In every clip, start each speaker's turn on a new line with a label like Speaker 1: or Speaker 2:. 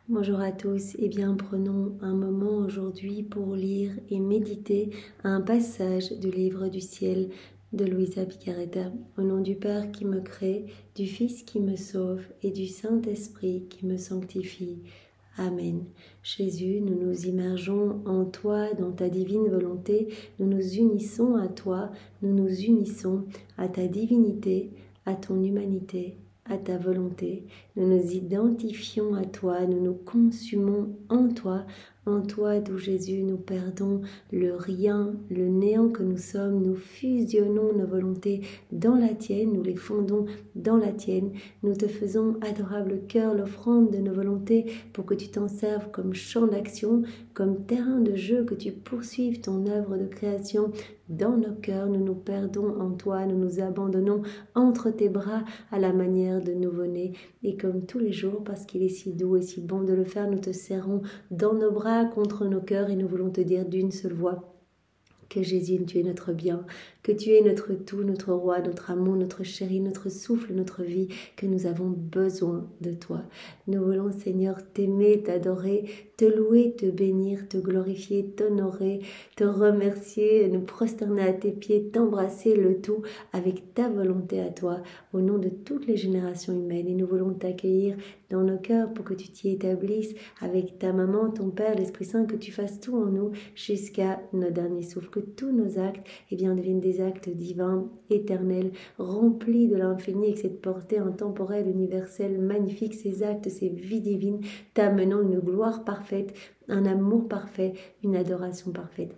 Speaker 1: Bonjour à tous, prenons un moment aujourd'hui pour lire et méditer un passage du livre du ciel de Luisa Picaretta. Au nom du Père qui me crée, du Fils qui me sauve et du Saint-Esprit qui me sanctifie. Amen. Jésus, nous nous immergeons en toi, dans ta divine volonté, nous nous unissons à toi, nous nous unissons à ta divinité, à ton humanité, à ta volonté. Nous nous identifions à toi, nous nous consumons en toi d'où Jésus nous perdons le rien, le néant que nous sommes, nous fusionnons nos volontés dans la tienne, nous les fondons dans la tienne, nous te faisons, adorable cœur, l'offrande de nos volontés pour que tu t'en serves comme champ d'action, comme terrain de jeu, que tu poursuives ton œuvre de création dans nos cœurs. Nous nous perdons en toi, nous nous abandonnons entre tes bras à la manière de nouveau-nés. Et comme tous les jours, parce qu'il est si doux et si bon de le faire, nous te serrons dans nos bras contre nos cœurs et nous voulons te dire d'une seule voix que Jésus, tu es notre bien, que tu es notre tout, notre roi, notre amour, notre chéri, notre souffle, notre vie, que nous avons besoin de toi. Nous voulons, Seigneur, t'aimer, t'adorer, te louer, te bénir, te glorifier, t'honorer, te remercier, nous prosterner à tes pieds, t'embrasser, le tout avec ta volonté à toi, au nom de toutes les générations humaines. Et nous voulons t'accueillir dans nos cœurs pour que tu t'y établisses avec ta maman, ton Père, l'Esprit Saint, que tu fasses tout en nous jusqu'à nos derniers souffles, que tous nos actes deviennent des actes divins, éternels, remplis de l'infini, et que cette portée intemporelle, universelle, magnifique, ces actes, ces vies divines, t'amenant une gloire parfaite, un amour parfait, une adoration parfaite.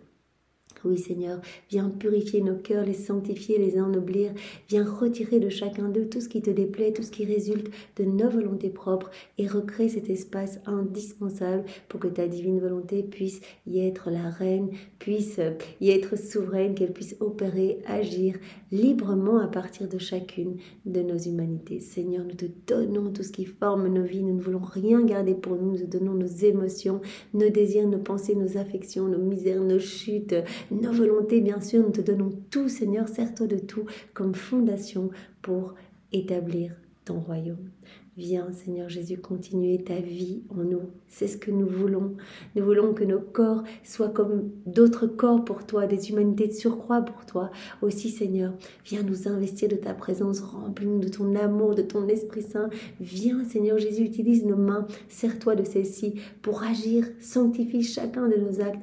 Speaker 1: Oui Seigneur, viens purifier nos cœurs, les sanctifier, les ennoblir, viens retirer de chacun d'eux tout ce qui te déplaît, tout ce qui résulte de nos volontés propres et recréer cet espace indispensable pour que ta divine volonté puisse y être la reine, puisse y être souveraine, qu'elle puisse opérer, agir librement à partir de chacune de nos humanités. Seigneur, nous te donnons tout ce qui forme nos vies, nous ne voulons rien garder pour nous, nous te donnons nos émotions, nos désirs, nos pensées, nos affections, nos misères, nos chutes, nos volontés, bien sûr, nous te donnons tout, Seigneur, sers-toi de tout comme fondation pour établir ton royaume. Viens, Seigneur Jésus, continuer ta vie en nous. C'est ce que nous voulons. Nous voulons que nos corps soient comme d'autres corps pour toi, des humanités de surcroît pour toi. Aussi, Seigneur, viens nous investir de ta présence, remplis-nous de ton amour, de ton Esprit Saint. Viens, Seigneur Jésus, utilise nos mains, sers-toi de celles-ci pour agir, sanctifie chacun de nos actes.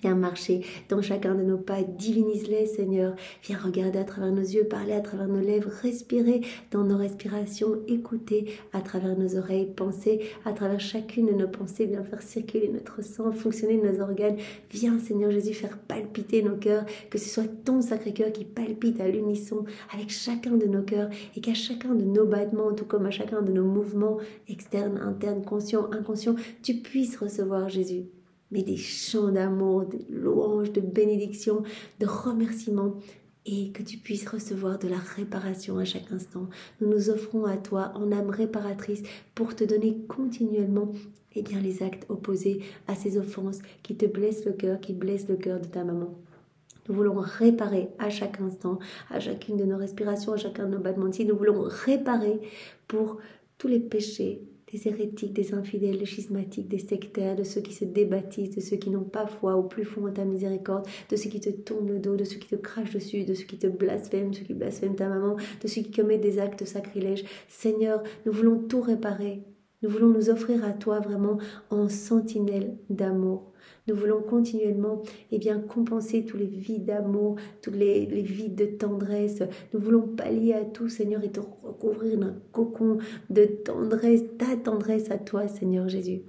Speaker 1: Viens marcher dans chacun de nos pas, divinise-les, Seigneur. Viens regarder à travers nos yeux, parler à travers nos lèvres, respirer dans nos respirations, écouter à travers nos oreilles, penser à travers chacune de nos pensées, viens faire circuler notre sang, fonctionner nos organes. Viens, Seigneur Jésus, faire palpiter nos cœurs, que ce soit ton Sacré-Cœur qui palpite à l'unisson avec chacun de nos cœurs et qu'à chacun de nos battements, tout comme à chacun de nos mouvements externes, internes, conscients, inconscients, tu puisses recevoir, Jésus, mais des chants d'amour, de louanges, de bénédictions, de remerciements, et que tu puisses recevoir de la réparation à chaque instant. Nous nous offrons à toi en âme réparatrice pour te donner continuellement les actes opposés à ces offenses qui te blessent le cœur, qui blessent le cœur de ta maman. Nous voulons réparer à chaque instant, à chacune de nos respirations, à chacun de nos battements de cils. Nous voulons réparer pour tous les péchés, des hérétiques, des infidèles, des schismatiques, des sectaires, de ceux qui se débaptisent, de ceux qui n'ont pas foi ou plus foi en ta miséricorde, de ceux qui te tournent le dos, de ceux qui te crachent dessus, de ceux qui te blasphèment, de ceux qui blasphèment ta maman, de ceux qui commettent des actes sacrilèges. Seigneur, nous voulons tout réparer. Nous voulons nous offrir à toi vraiment en sentinelle d'amour. Nous voulons continuellement compenser tous les vides d'amour, tous les vides de tendresse. Nous voulons pallier à tout, Seigneur, et te recouvrir d'un cocon de tendresse, ta tendresse à toi, Seigneur Jésus.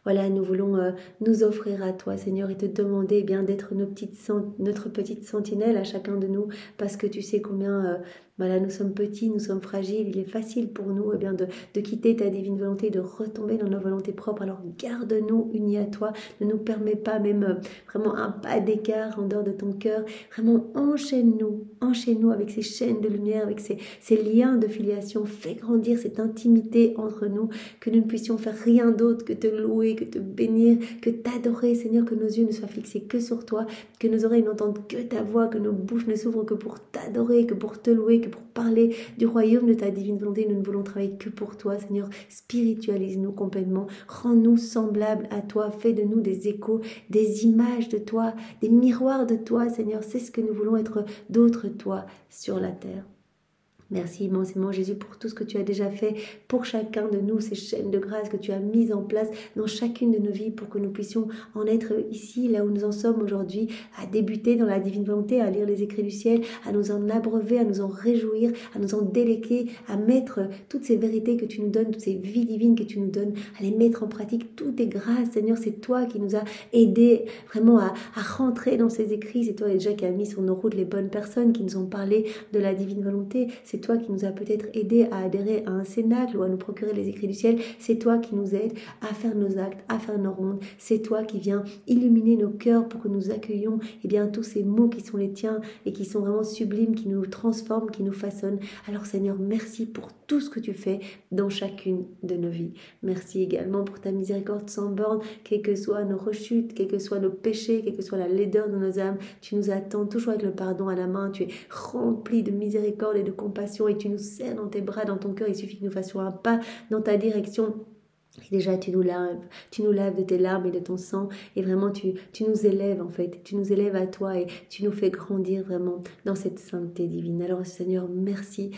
Speaker 1: Voilà, nous voulons nous offrir à toi, Seigneur, et te demander d'être notre petite sentinelle à chacun de nous, parce que tu sais combien nous sommes petits, nous sommes fragiles. Il est facile pour nous de quitter ta divine volonté, de retomber dans nos volontés propres. Alors garde-nous unis à toi, ne nous permets pas même vraiment un pas d'écart en dehors de ton cœur. Vraiment enchaîne-nous avec ces chaînes de lumière, avec ces liens de filiation. Fais grandir cette intimité entre nous, que nous ne puissions faire rien d'autre que te louer, que te bénir, que t'adorer, Seigneur, que nos yeux ne soient fixés que sur toi, que nos oreilles n'entendent que ta voix, que nos bouches ne s'ouvrent que pour t'adorer, que pour te louer, que pour parler du royaume de ta divine volonté. Nous ne voulons travailler que pour toi, Seigneur. Spiritualise-nous complètement. Rends-nous semblables à toi. Fais de nous des échos, des images de toi, des miroirs de toi, Seigneur. C'est ce que nous voulons être d'autres toi sur la terre. Merci immensément Jésus pour tout ce que tu as déjà fait pour chacun de nous, ces chaînes de grâce que tu as mises en place dans chacune de nos vies pour que nous puissions en être ici, là où nous en sommes aujourd'hui, à débuter dans la divine volonté, à lire les écrits du ciel, à nous en abreuver, à nous en réjouir, à nous en déléguer, à mettre toutes ces vérités que tu nous donnes, toutes ces vies divines que tu nous donnes, à les mettre en pratique. Tout est grâce, Seigneur, c'est toi qui nous as aidés vraiment à rentrer dans ces écrits, c'est toi déjà qui as mis sur nos routes les bonnes personnes qui nous ont parlé de la divine volonté, c'est toi qui nous as peut-être aidé à adhérer à un cénacle ou à nous procurer les écrits du ciel. C'est toi qui nous aides à faire nos actes, à faire nos rondes. C'est toi qui viens illuminer nos cœurs pour que nous accueillions tous ces mots qui sont les tiens et qui sont vraiment sublimes, qui nous transforment, qui nous façonnent. Alors Seigneur, merci pour tout ce que tu fais dans chacune de nos vies. Merci également pour ta miséricorde sans borne, quelles que soient nos rechutes, quels que soient nos péchés, quelle que soit la laideur de nos âmes. Tu nous attends toujours avec le pardon à la main. Tu es rempli de miséricorde et de compassion et tu nous serres dans tes bras, dans ton cœur. Il suffit que nous fassions un pas dans ta direction. Et déjà tu nous laves de tes larmes et de ton sang et vraiment tu nous élèves en fait, tu nous élèves à toi et tu nous fais grandir vraiment dans cette sainteté divine. Alors Seigneur, merci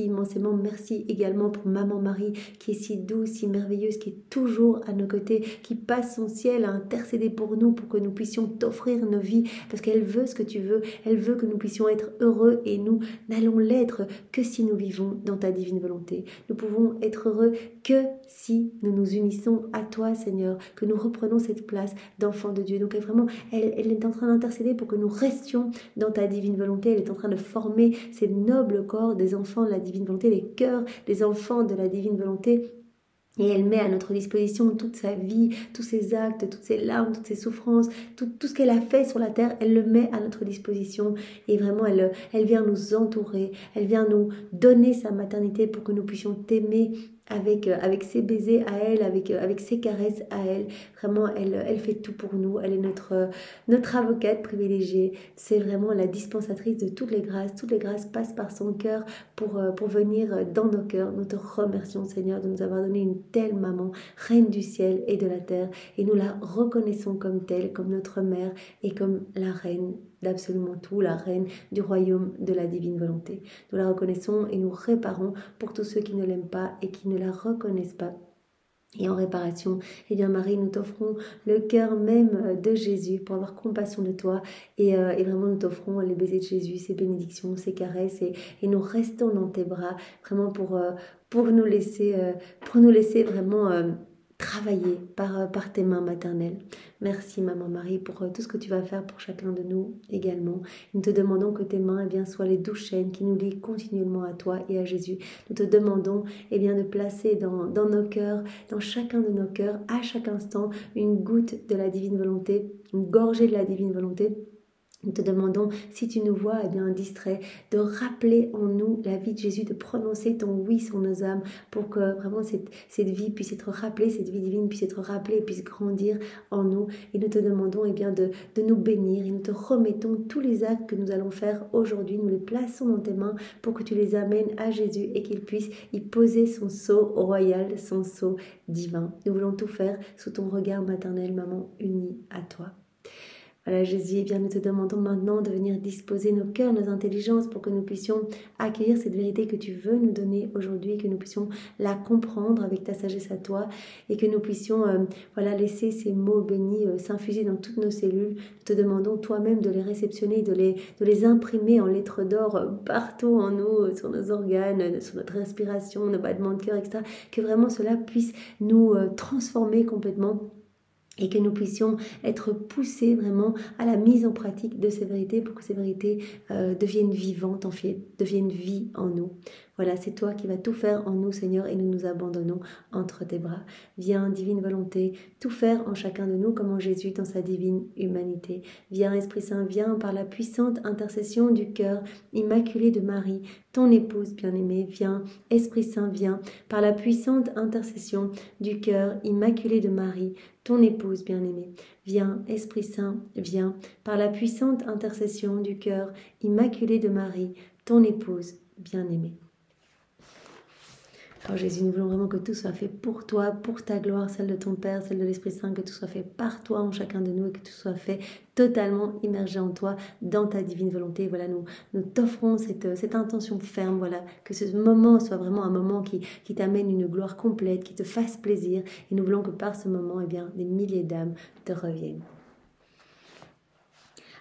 Speaker 1: immensément, merci également pour Maman Marie qui est si douce, si merveilleuse, qui est toujours à nos côtés, qui passe son ciel à intercéder pour nous, pour que nous puissions t'offrir nos vies, parce qu'elle veut ce que tu veux, elle veut que nous puissions être heureux et nous n'allons l'être que si nous vivons dans ta divine volonté. Nous pouvons être heureux que si nous nous unissons à toi, Seigneur, que nous reprenons cette place d'enfant de Dieu. Donc vraiment, elle est en train d'intercéder pour que nous restions dans ta divine volonté. Elle est en train de former ces nobles corps des enfants de la divine volonté, les cœurs des enfants de la divine volonté. Et elle met à notre disposition toute sa vie, tous ses actes, toutes ses larmes, toutes ses souffrances, tout ce qu'elle a fait sur la terre, elle le met à notre disposition. Et vraiment, elle vient nous entourer, elle vient nous donner sa maternité pour que nous puissions t'aimer avec ses baisers à elle, avec ses caresses à elle. Vraiment, elle fait tout pour nous. Elle est notre avocate privilégiée. C'est vraiment la dispensatrice de toutes les grâces. Toutes les grâces passent par son cœur pour venir dans nos cœurs. Nous te remercions, Seigneur, de nous avoir donné une telle maman, reine du ciel et de la terre. Et nous la reconnaissons comme telle, comme notre mère et comme la reine d'absolument tout, la reine du royaume de la divine volonté. Nous la reconnaissons et nous réparons pour tous ceux qui ne l'aiment pas et qui ne la reconnaissent pas. Et en réparation, Marie, nous t'offrons le cœur même de Jésus pour avoir compassion de toi et vraiment nous t'offrons les baisers de Jésus, ses bénédictions, ses caresses et nous restons dans tes bras vraiment pour nous laisser vraiment travailler par tes mains maternelles. Merci Maman Marie pour tout ce que tu vas faire pour chacun de nous également. Nous te demandons que tes mains soient les douces chaînes qui nous lient continuellement à toi et à Jésus. Nous te demandons de placer dans nos cœurs, dans chacun de nos cœurs, à chaque instant, une goutte de la divine volonté, une gorgée de la divine volonté. Nous te demandons, si tu nous vois distrait, de rappeler en nous la vie de Jésus, de prononcer ton oui sur nos âmes pour que vraiment cette vie puisse être rappelée, cette vie divine puisse être rappelée et puisse grandir en nous. Et nous te demandons de nous bénir et nous te remettons tous les actes que nous allons faire aujourd'hui. Nous les plaçons dans tes mains pour que tu les amènes à Jésus et qu'il puisse y poser son sceau royal, son sceau divin. Nous voulons tout faire sous ton regard maternel, maman, unie à toi. Voilà Jésus, nous te demandons maintenant de venir disposer nos cœurs, nos intelligences pour que nous puissions accueillir cette vérité que tu veux nous donner aujourd'hui, que nous puissions la comprendre avec ta sagesse à toi et que nous puissions laisser ces mots bénis s'infuser dans toutes nos cellules. Nous te demandons toi-même de les réceptionner, de les imprimer en lettres d'or partout en nous, sur nos organes, sur notre respiration, nos battements de cœur, etc. Que vraiment cela puisse nous transformer complètement. Et que nous puissions être poussés vraiment à la mise en pratique de ces vérités pour que ces vérités deviennent vivantes, en fait, deviennent vie en nous. Voilà, c'est toi qui vas tout faire en nous, Seigneur, et nous nous abandonnons entre tes bras. Viens, divine volonté, tout faire en chacun de nous comme en Jésus dans sa divine humanité. Viens, Esprit Saint, viens par la puissante intercession du cœur immaculé de Marie, ton épouse bien-aimée. Viens, Esprit Saint, viens par la puissante intercession du cœur immaculé de Marie, ton épouse bien-aimée. Viens, Esprit Saint, viens par la puissante intercession du cœur immaculé de Marie, ton épouse bien-aimé. Alors Jésus, nous voulons vraiment que tout soit fait pour toi, pour ta gloire, celle de ton Père, celle de l'Esprit Saint, que tout soit fait par toi en chacun de nous et que tout soit fait totalement immergé en toi, dans ta divine volonté. Voilà, nous t'offrons cette intention ferme, voilà, que ce moment soit vraiment un moment qui t'amène une gloire complète, qui te fasse plaisir. Et nous voulons que par ce moment, eh bien, des milliers d'âmes te reviennent.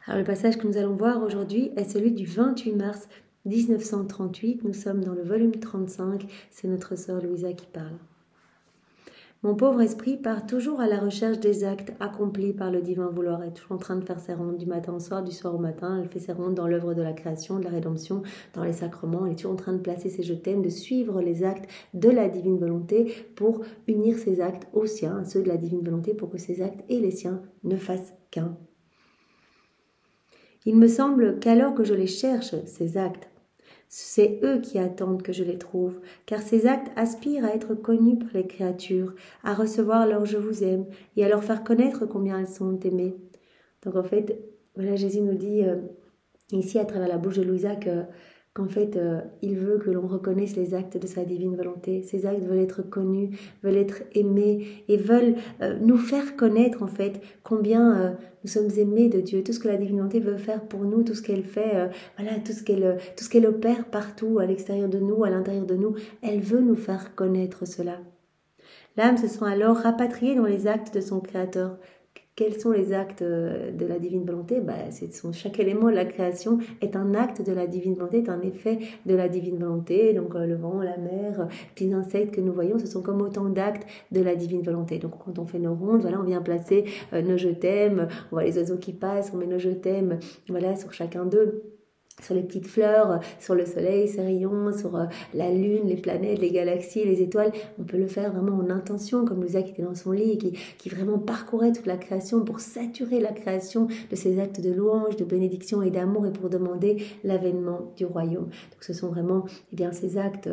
Speaker 1: Alors le passage que nous allons voir aujourd'hui est celui du 28 mars 1938, nous sommes dans le volume 35, c'est notre sœur Louisa qui parle. Mon pauvre esprit part toujours à la recherche des actes accomplis par le divin vouloir. Elle est toujours en train de faire ses rondes du matin au soir, du soir au matin. Elle fait ses rondes dans l'œuvre de la création, de la rédemption, dans les sacrements. Elle est toujours en train de placer ses je t'aime, de suivre les actes de la divine volonté pour unir ses actes aux siens, ceux de la divine volonté, pour que ses actes et les siens ne fassent qu'un. Il me semble qu'alors que je les cherche, ces actes, c'est eux qui attendent que je les trouve, car ces actes aspirent à être connus par les créatures, à recevoir leur je vous aime et à leur faire connaître combien elles sont aimées. Donc en fait, voilà, Jésus nous dit ici à travers la bouche de Louisa qu'en fait, il veut que l'on reconnaisse les actes de sa divine volonté. Ces actes veulent être connus, veulent être aimés et veulent nous faire connaître en fait combien nous sommes aimés de Dieu. Tout ce que la divine volonté veut faire pour nous, tout ce qu'elle fait, voilà, tout ce qu'elle opère partout, à l'extérieur de nous, à l'intérieur de nous, elle veut nous faire connaître cela. L'âme se sent alors rapatriée dans les actes de son Créateur. Quels sont les actes de la divine volonté? Chaque élément de la création est un acte de la divine volonté, est un effet de la divine volonté. Donc le vent, la mer, les insectes que nous voyons, ce sont comme autant d'actes de la divine volonté. Donc quand on fait nos rondes, voilà, on vient placer nos je t'aime, on voit les oiseaux qui passent, on met nos je t'aime, voilà, sur chacun d'eux. Sur les petites fleurs, sur le soleil, ses rayons, sur la lune, les planètes, les galaxies, les étoiles. On peut le faire vraiment en intention, comme Louisa qui était dans son lit et qui vraiment parcourait toute la création pour saturer la création de ces actes de louange, de bénédiction et d'amour et pour demander l'avènement du royaume. Donc ce sont vraiment ces actes,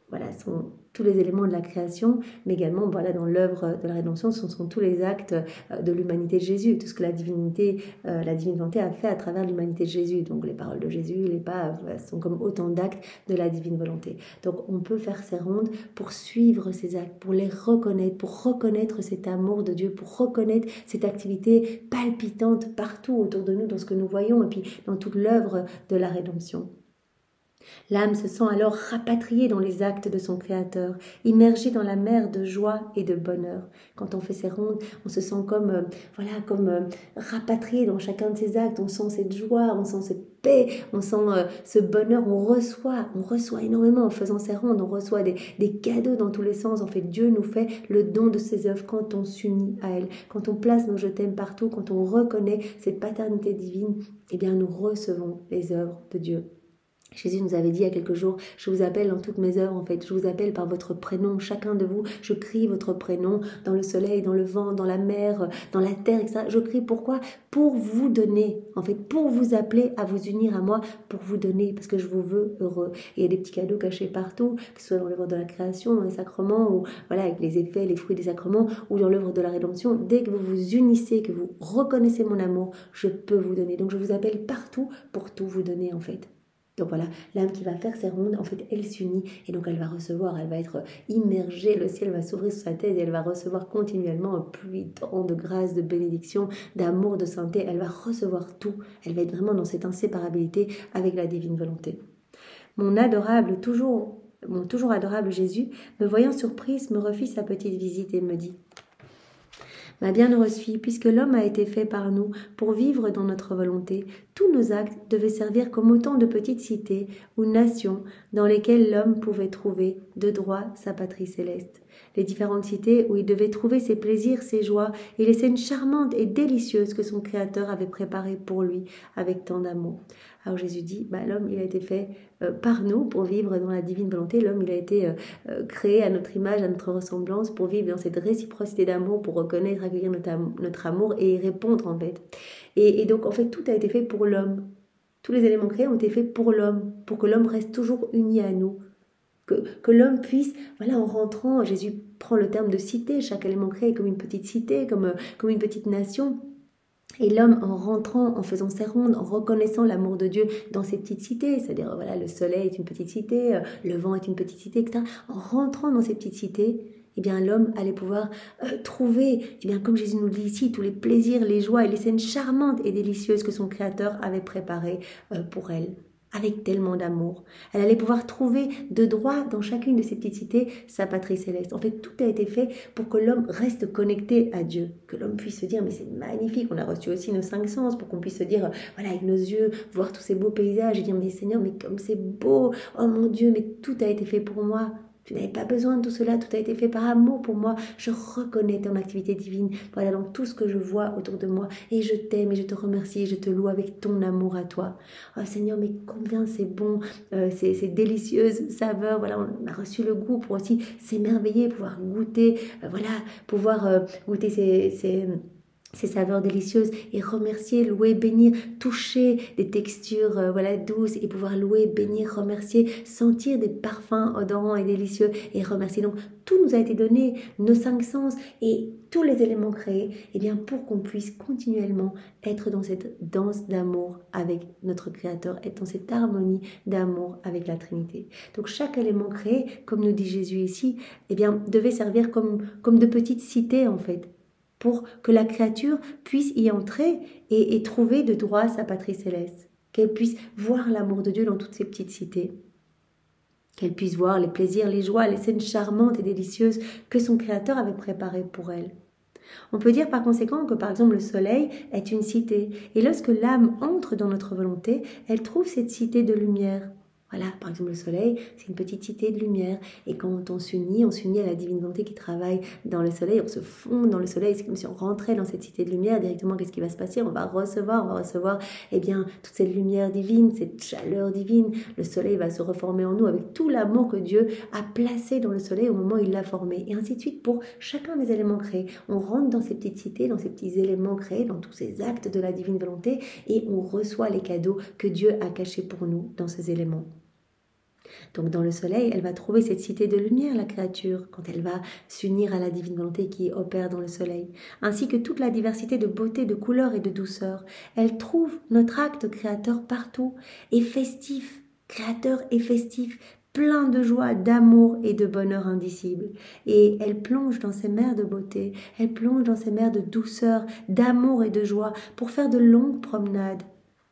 Speaker 1: voilà, sont tous les éléments de la création, mais également voilà, dans l'œuvre de la rédemption, ce sont tous les actes de l'humanité de Jésus, tout ce que la divine volonté a fait à travers l'humanité de Jésus. Donc les paroles de Jésus, les pas, sont comme autant d'actes de la divine volonté. Donc on peut faire ces rondes pour suivre ces actes, pour les reconnaître, pour reconnaître cet amour de Dieu, pour reconnaître cette activité palpitante partout autour de nous, dans ce que nous voyons, et puis dans toute l'œuvre de la rédemption. L'âme se sent alors rapatriée dans les actes de son Créateur, immergée dans la mer de joie et de bonheur. Quand on fait ces rondes, on se sent comme rapatrié dans chacun de ces actes. On sent cette joie, on sent cette paix, on sent ce bonheur. On reçoit énormément en faisant ces rondes. On reçoit des cadeaux dans tous les sens. En fait, Dieu nous fait le don de ses œuvres quand on s'unit à elle. Quand on place nos je t'aime partout, quand on reconnaît cette paternité divine, eh bien nous recevons les œuvres de Dieu. Jésus nous avait dit il y a quelques jours, je vous appelle dans toutes mes œuvres en fait, je vous appelle par votre prénom, chacun de vous, je crie votre prénom dans le soleil, dans le vent, dans la mer, dans la terre, etc. Je crie pourquoi? Pour vous donner, en fait, pour vous appeler à vous unir à moi, pour vous donner, parce que je vous veux heureux. Et il y a des petits cadeaux cachés partout, que ce soit dans l'œuvre de la création, dans les sacrements, ou voilà, avec les effets, les fruits des sacrements, ou dans l'œuvre de la rédemption. Dès que vous vous unissez, que vous reconnaissez mon amour, je peux vous donner. Donc je vous appelle partout pour tout vous donner en fait. Donc voilà, l'âme qui va faire ses rondes, en fait, elle s'unit et donc elle va recevoir, elle va être immergée, le ciel va s'ouvrir sur sa tête et elle va recevoir continuellement un pluie de grâce, de bénédiction, d'amour, de sainteté. Elle va recevoir tout, elle va être vraiment dans cette inséparabilité avec la divine volonté. Mon toujours adorable Jésus, me voyant surprise, me refit sa petite visite et me dit: Ma bienheureuse fille, puisque l'homme a été fait par nous pour vivre dans notre volonté, tous nos actes devaient servir comme autant de petites cités ou nations dans lesquelles l'homme pouvait trouver de droit sa patrie céleste. Les différentes cités où il devait trouver ses plaisirs, ses joies et les scènes charmantes et délicieuses que son Créateur avait préparées pour lui avec tant d'amour. Alors Jésus dit, l'homme il a été fait par nous pour vivre dans la divine volonté. L'homme il a été créé à notre image, à notre ressemblance pour vivre dans cette réciprocité d'amour, pour reconnaître, accueillir notre amour et y répondre en fait. Et donc en fait tout a été fait pour l'homme. Tous les éléments créés ont été faits pour l'homme, pour que l'homme reste toujours uni à nous. Que l'homme puisse, voilà, en rentrant, Jésus prend le terme de cité, chaque élément créé est comme une petite cité, comme une petite nation. Et l'homme, en rentrant, en faisant ses rondes, en reconnaissant l'amour de Dieu dans ces petites cités, c'est-à-dire voilà, le soleil est une petite cité, le vent est une petite cité, etc. En rentrant dans ces petites cités, eh bien l'homme allait pouvoir trouver, eh bien comme Jésus nous le dit ici, tous les plaisirs, les joies et les scènes charmantes et délicieuses que son Créateur avait préparées pour elle, avec tellement d'amour. Elle allait pouvoir trouver de droit dans chacune de ces petites cités sa patrie céleste. En fait, tout a été fait pour que l'homme reste connecté à Dieu, que l'homme puisse se dire, mais c'est magnifique, on a reçu aussi nos 5 sens, pour qu'on puisse se dire, voilà, avec nos yeux, voir tous ces beaux paysages et dire, mais Seigneur, mais comme c'est beau, oh mon Dieu, mais tout a été fait pour moi. Tu n'avais pas besoin de tout cela, tout a été fait par amour pour moi. Je reconnais ton activité divine, voilà, dans tout ce que je vois autour de moi. Et je t'aime et je te remercie et je te loue avec ton amour à toi. Oh Seigneur, mais combien c'est bon, ces délicieuses saveurs. Voilà, on a reçu le goût pour aussi s'émerveiller, pouvoir goûter, voilà, pouvoir goûter ces saveurs délicieuses et remercier, louer, bénir, toucher des textures voilà douces et pouvoir louer, bénir, remercier, sentir des parfums odorants et délicieux et remercier. Donc tout nous a été donné, nos 5 sens et tous les éléments créés, eh bien pour qu'on puisse continuellement être dans cette danse d'amour avec notre Créateur, être dans cette harmonie d'amour avec la Trinité. Donc chaque élément créé, comme nous dit Jésus ici, eh bien devait servir comme de petites cités en fait, pour que la créature puisse y entrer et trouver de droit sa patrie céleste, qu'elle puisse voir l'amour de Dieu dans toutes ces petites cités, qu'elle puisse voir les plaisirs, les joies, les scènes charmantes et délicieuses que son Créateur avait préparées pour elle. On peut dire par conséquent que par exemple le soleil est une cité, et lorsque l'âme entre dans notre volonté, elle trouve cette cité de lumière. Voilà, par exemple le soleil, c'est une petite cité de lumière, et quand on s'unit à la divine volonté qui travaille dans le soleil, on se fond dans le soleil, c'est comme si on rentrait dans cette cité de lumière, directement qu'est-ce qui va se passer? On va recevoir eh bien, toute cette lumière divine, cette chaleur divine, le soleil va se reformer en nous avec tout l'amour que Dieu a placé dans le soleil au moment où il l'a formé, et ainsi de suite pour chacun des éléments créés. On rentre dans ces petites cités, dans ces petits éléments créés, dans tous ces actes de la divine volonté, et on reçoit les cadeaux que Dieu a cachés pour nous dans ces éléments. Donc dans le soleil, elle va trouver cette cité de lumière, la créature, quand elle va s'unir à la divine volonté qui opère dans le soleil, ainsi que toute la diversité de beauté, de couleurs et de douceur. Elle trouve notre acte créateur partout, et festif, créateur et festif, plein de joie, d'amour et de bonheur indicible. Et elle plonge dans ces mers de beauté, elle plonge dans ces mers de douceur, d'amour et de joie, pour faire de longues promenades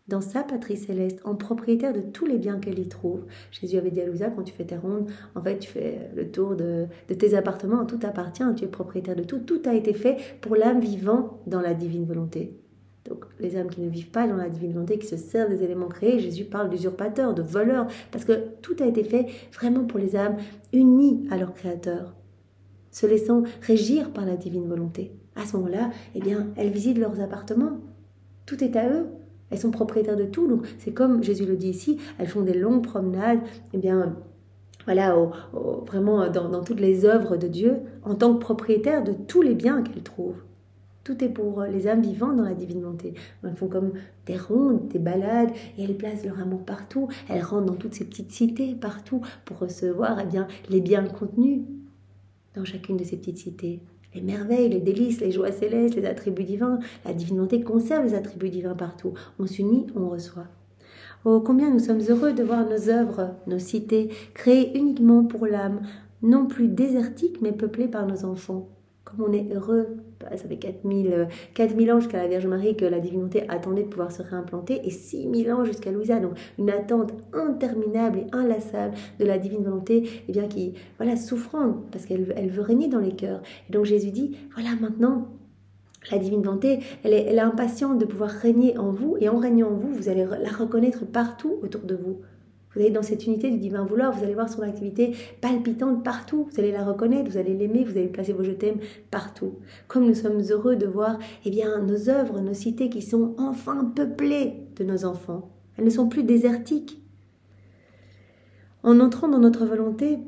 Speaker 1: dans sa patrie céleste, en propriétaire de tous les biens qu'elle y trouve. Jésus avait dit à Louisa, quand tu fais tes rondes, en fait, tu fais le tour de tes appartements, tout t'appartient, tu es propriétaire de tout. Tout a été fait pour l'âme vivant dans la divine volonté. Donc, les âmes qui ne vivent pas dans la divine volonté, qui se servent des éléments créés, Jésus parle d'usurpateurs, de voleurs, parce que tout a été fait vraiment pour les âmes unies à leur Créateur, se laissant régir par la divine volonté. À ce moment-là, eh bien, elles visitent leurs appartements. Tout est à eux. Elles sont propriétaires de tout, donc c'est comme Jésus le dit ici, elles font des longues promenades, eh bien, voilà, vraiment dans toutes les œuvres de Dieu, en tant que propriétaires de tous les biens qu'elles trouvent. Tout est pour les âmes vivantes dans la divine volonté. Elles font comme des rondes, des balades, et elles placent leur amour partout. Elles rentrent dans toutes ces petites cités, partout, pour recevoir bien, les biens contenus dans chacune de ces petites cités. Les merveilles, les délices, les joies célestes, les attributs divins. La divine volonté conserve les attributs divins partout. On s'unit, on reçoit. Oh, combien nous sommes heureux de voir nos œuvres, nos cités, créées uniquement pour l'âme, non plus désertiques, mais peuplées par nos enfants. Comme on est heureux, ça fait 4000 ans jusqu'à la Vierge Marie que la divinité attendait de pouvoir se réimplanter, et 6000 ans jusqu'à Louisa, donc une attente interminable et inlassable de la divine volonté, eh bien qui, voilà, souffrante, parce qu'elle veut régner dans les cœurs. Et donc Jésus dit, voilà, maintenant, la divine volonté, elle est impatiente de pouvoir régner en vous, et en régnant en vous, vous allez la reconnaître partout autour de vous. Vous allez dans cette unité du divin vouloir, vous allez voir son activité palpitante partout. Vous allez la reconnaître, vous allez l'aimer, vous allez placer vos je t'aime partout. Comme nous sommes heureux de voir eh bien, nos œuvres, nos cités qui sont enfin peuplées de nos enfants. Elles ne sont plus désertiques. En entrant dans notre volonté,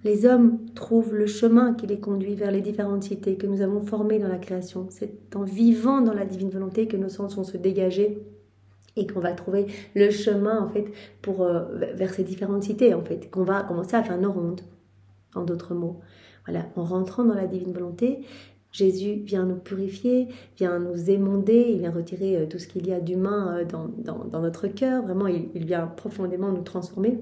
Speaker 1: les hommes trouvent le chemin qui les conduit vers les différentes cités que nous avons formées dans la création. C'est en vivant dans la divine volonté que nos sens vont se dégager et qu'on va trouver le chemin en fait vers ces différentes cités en fait, qu'on va commencer à faire nos rondes, en d'autres mots. Voilà, en rentrant dans la divine volonté, Jésus vient nous purifier, vient nous émonder, il vient retirer tout ce qu'il y a d'humain dans notre cœur. Vraiment, il vient profondément nous transformer.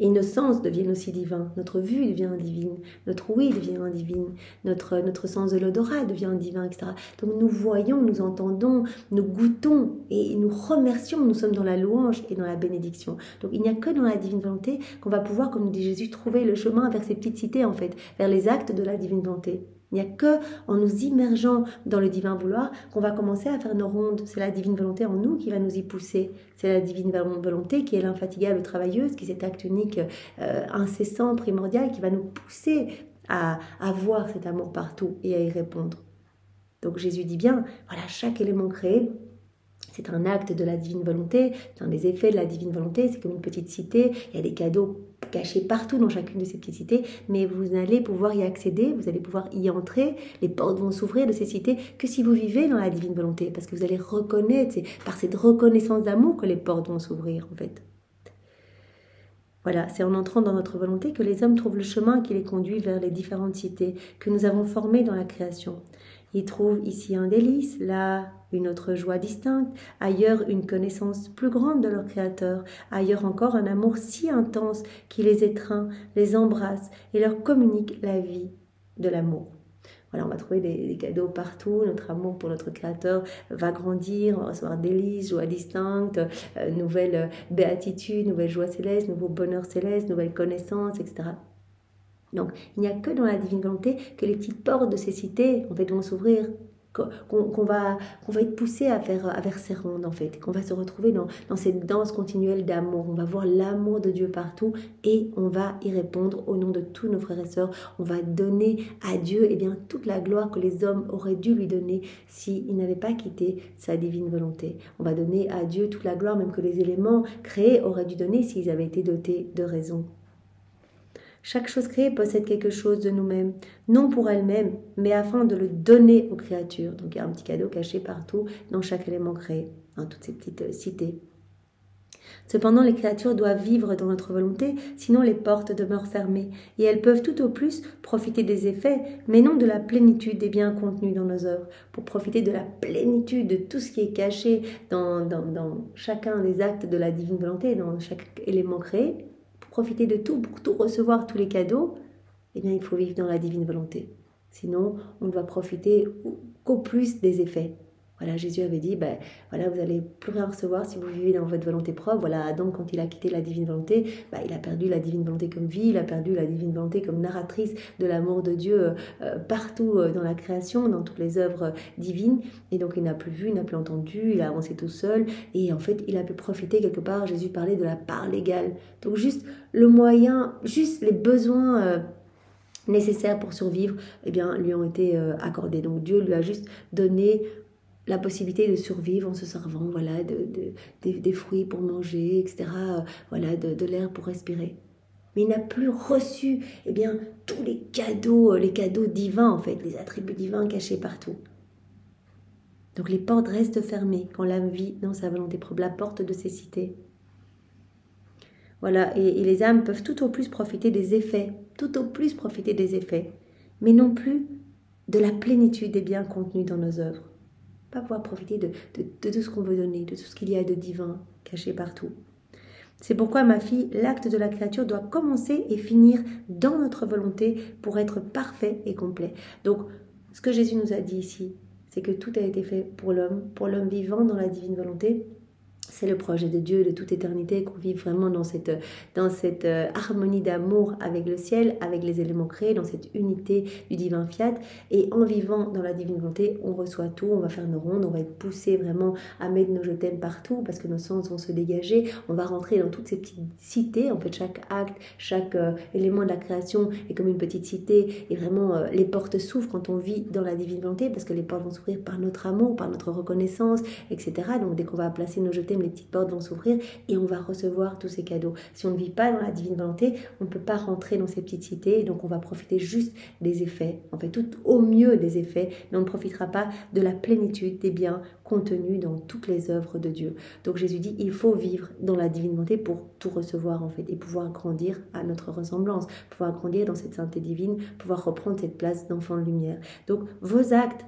Speaker 1: Et nos sens deviennent aussi divins, notre vue devient divine, notre ouïe devient divine, notre sens de l'odorat devient divin, etc. Donc nous voyons, nous entendons, nous goûtons et nous remercions, nous sommes dans la louange et dans la bénédiction. Donc il n'y a que dans la divine volonté qu'on va pouvoir, comme nous dit Jésus, trouver le chemin vers ces petites cités en fait, vers les actes de la divine volonté. Il n'y a que en nous immergeant dans le divin vouloir qu'on va commencer à faire nos rondes. C'est la divine volonté en nous qui va nous y pousser. C'est la divine volonté qui est l'infatigable travailleuse, qui est cet acte unique, incessant, primordial, qui va nous pousser à voir cet amour partout et à y répondre. Donc Jésus dit bien, voilà, chaque élément créé, c'est un acte de la divine volonté, c'est un des effets de la divine volonté, c'est comme une petite cité, il y a des cadeaux cachés partout dans chacune de ces petites cités, mais vous allez pouvoir y accéder, vous allez pouvoir y entrer, les portes vont s'ouvrir de ces cités que si vous vivez dans la divine volonté, parce que vous allez reconnaître, c'est par cette reconnaissance d'amour que les portes vont s'ouvrir en fait. Voilà, c'est en entrant dans notre volonté que les hommes trouvent le chemin qui les conduit vers les différentes cités que nous avons formées dans la création. Ils trouvent ici un délice, là une autre joie distincte, ailleurs une connaissance plus grande de leur Créateur, ailleurs encore un amour si intense qui les étreint, les embrasse et leur communique la vie de l'amour. Voilà, on va trouver des cadeaux partout, notre amour pour notre Créateur va grandir, on va recevoir délices, joie distincte, nouvelle béatitude, nouvelle joie céleste, nouveau bonheur céleste, nouvelles connaissances, etc. Donc, il n'y a que dans la divine volonté que les petites portes de ces cités en fait, vont s'ouvrir, qu'on va être poussé à vers ces rondes en fait, qu'on va se retrouver dans cette danse continuelle d'amour. On va voir l'amour de Dieu partout et on va y répondre au nom de tous nos frères et sœurs. On va donner à Dieu toute la gloire que les hommes auraient dû lui donner s'ils n'avaient pas quitté sa divine volonté. On va donner à Dieu toute la gloire même que les éléments créés auraient dû donner s'ils avaient été dotés de raison. Chaque chose créée possède quelque chose de nous-mêmes, non pour elle-même, mais afin de le donner aux créatures. Donc il y a un petit cadeau caché partout dans chaque élément créé, dans toutes ces petites cités. Cependant, les créatures doivent vivre dans notre volonté, sinon les portes demeurent fermées, et elles peuvent tout au plus profiter des effets, mais non de la plénitude des biens contenus dans nos œuvres. Pour profiter de la plénitude de tout ce qui est caché dans chacun des actes de la divine volonté, dans chaque élément créé, profiter de tout, pour tout recevoir, tous les cadeaux, il faut vivre dans la divine volonté. Sinon, on ne va profiter qu'au plus des effets. Voilà, Jésus avait dit, voilà, vous n'allez plus rien recevoir si vous vivez dans votre volonté propre. Voilà, Adam, quand il a quitté la divine volonté, il a perdu la divine volonté comme vie, il a perdu la divine volonté comme narratrice de l'amour de Dieu partout dans la création, dans toutes les œuvres divines. Et donc, il n'a plus vu, il n'a plus entendu, il a avancé tout seul. Et en fait, il a pu profiter quelque part, Jésus parlait de la part légale. Donc, juste le moyen, juste les besoins nécessaires pour survivre, lui ont été accordés. Donc, Dieu lui a juste donné la possibilité de survivre en se servant des fruits pour manger, etc., de l'air pour respirer. Mais il n'a plus reçu tous les cadeaux divins, en fait, les attributs divins cachés partout. Donc les portes restent fermées quand l'âme vit dans sa volonté propre, la porte de ces cités. Voilà, et les âmes peuvent tout au plus profiter des effets, mais non plus de la plénitude des biens contenus dans nos œuvres. Pas pouvoir profiter de tout ce qu'on veut donner, de tout ce qu'il y a de divin caché partout. C'est pourquoi, ma fille, l'acte de la créature doit commencer et finir dans notre volonté pour être parfait et complet. Donc, ce que Jésus nous a dit ici, c'est que tout a été fait pour l'homme vivant dans la divine volonté. C'est le projet de Dieu de toute éternité, qu'on vive vraiment dans cette harmonie d'amour avec le ciel, avec les éléments créés, dans cette unité du divin fiat. Et en vivant dans la divine volonté, on reçoit tout, on va faire nos rondes, on va être poussé vraiment à mettre nos je t'aime partout parce que nos sens vont se dégager. On va rentrer dans toutes ces petites cités. En fait, chaque acte, chaque élément de la création est comme une petite cité. Et vraiment, les portes s'ouvrent quand on vit dans la divine volonté parce que les portes vont s'ouvrir par notre amour, par notre reconnaissance, etc. Donc, dès qu'on va placer nos je t'aime nous-mêmes, les petites portes vont s'ouvrir et on va recevoir tous ces cadeaux. Si on ne vit pas dans la divine volonté, on ne peut pas rentrer dans ces petites cités, donc on va profiter juste des effets, en fait tout au mieux des effets, mais on ne profitera pas de la plénitude des biens contenus dans toutes les œuvres de Dieu. Donc Jésus dit, il faut vivre dans la divine volonté pour tout recevoir en fait, et pouvoir grandir à notre ressemblance, pouvoir grandir dans cette sainteté divine, pouvoir reprendre cette place d'enfant de lumière. Donc vos actes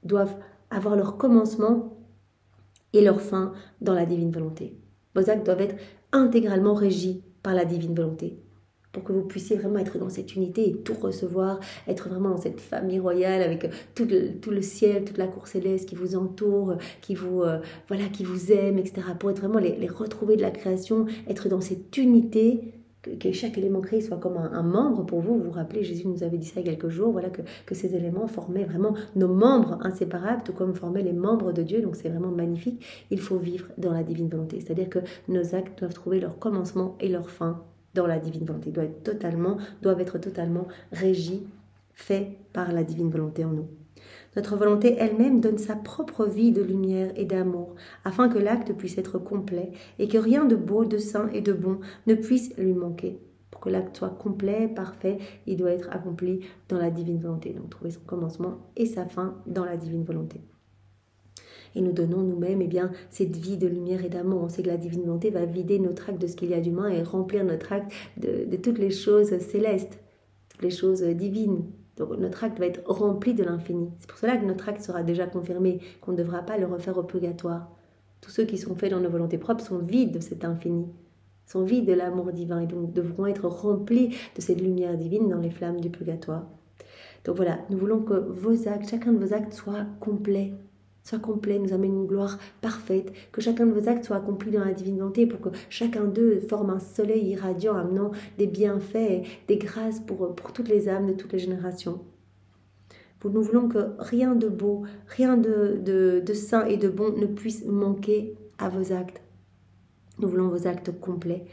Speaker 1: doivent avoir leur commencement et leur fin dans la divine volonté. Vos actes doivent être intégralement régis par la divine volonté, pour que vous puissiez vraiment être dans cette unité et tout recevoir, être vraiment dans cette famille royale avec tout le ciel, toute la cour céleste qui vous entoure, qui vous aime, etc. Pour être vraiment les retrouver de la création, être dans cette unité, que chaque élément créé soit comme un membre pour vous. Vous vous rappelez, Jésus nous avait dit ça il y a quelques jours, voilà, que ces éléments formaient vraiment nos membres inséparables, tout comme formaient les membres de Dieu, donc c'est vraiment magnifique. Il faut vivre dans la divine volonté, c'est-à-dire que nos actes doivent trouver leur commencement et leur fin dans la divine volonté, doivent être totalement régis, faits par la divine volonté en nous. Notre volonté elle-même donne sa propre vie de lumière et d'amour, afin que l'acte puisse être complet et que rien de beau, de saint et de bon ne puisse lui manquer. Pour que l'acte soit complet, parfait, il doit être accompli dans la divine volonté. Donc trouver son commencement et sa fin dans la divine volonté. Et nous donnons nous-mêmes cette vie de lumière et d'amour. On sait que la divine volonté va vider notre acte de ce qu'il y a d'humain et remplir notre acte de toutes les choses célestes, toutes les choses divines. Donc notre acte va être rempli de l'infini. C'est pour cela que notre acte sera déjà confirmé, qu'on ne devra pas le refaire au purgatoire. Tous ceux qui sont faits dans nos volontés propres sont vides de cet infini, sont vides de l'amour divin et donc devront être remplis de cette lumière divine dans les flammes du purgatoire. Donc voilà, nous voulons que vos actes, chacun de vos actes soit complet, nous amène une gloire parfaite, que chacun de vos actes soit accompli dans la divine volonté pour que chacun d'eux forme un soleil irradiant amenant des bienfaits, des grâces pour toutes les âmes de toutes les générations. Nous voulons que rien de beau, rien de saint et de bon ne puisse manquer à vos actes. Nous voulons vos actes complets.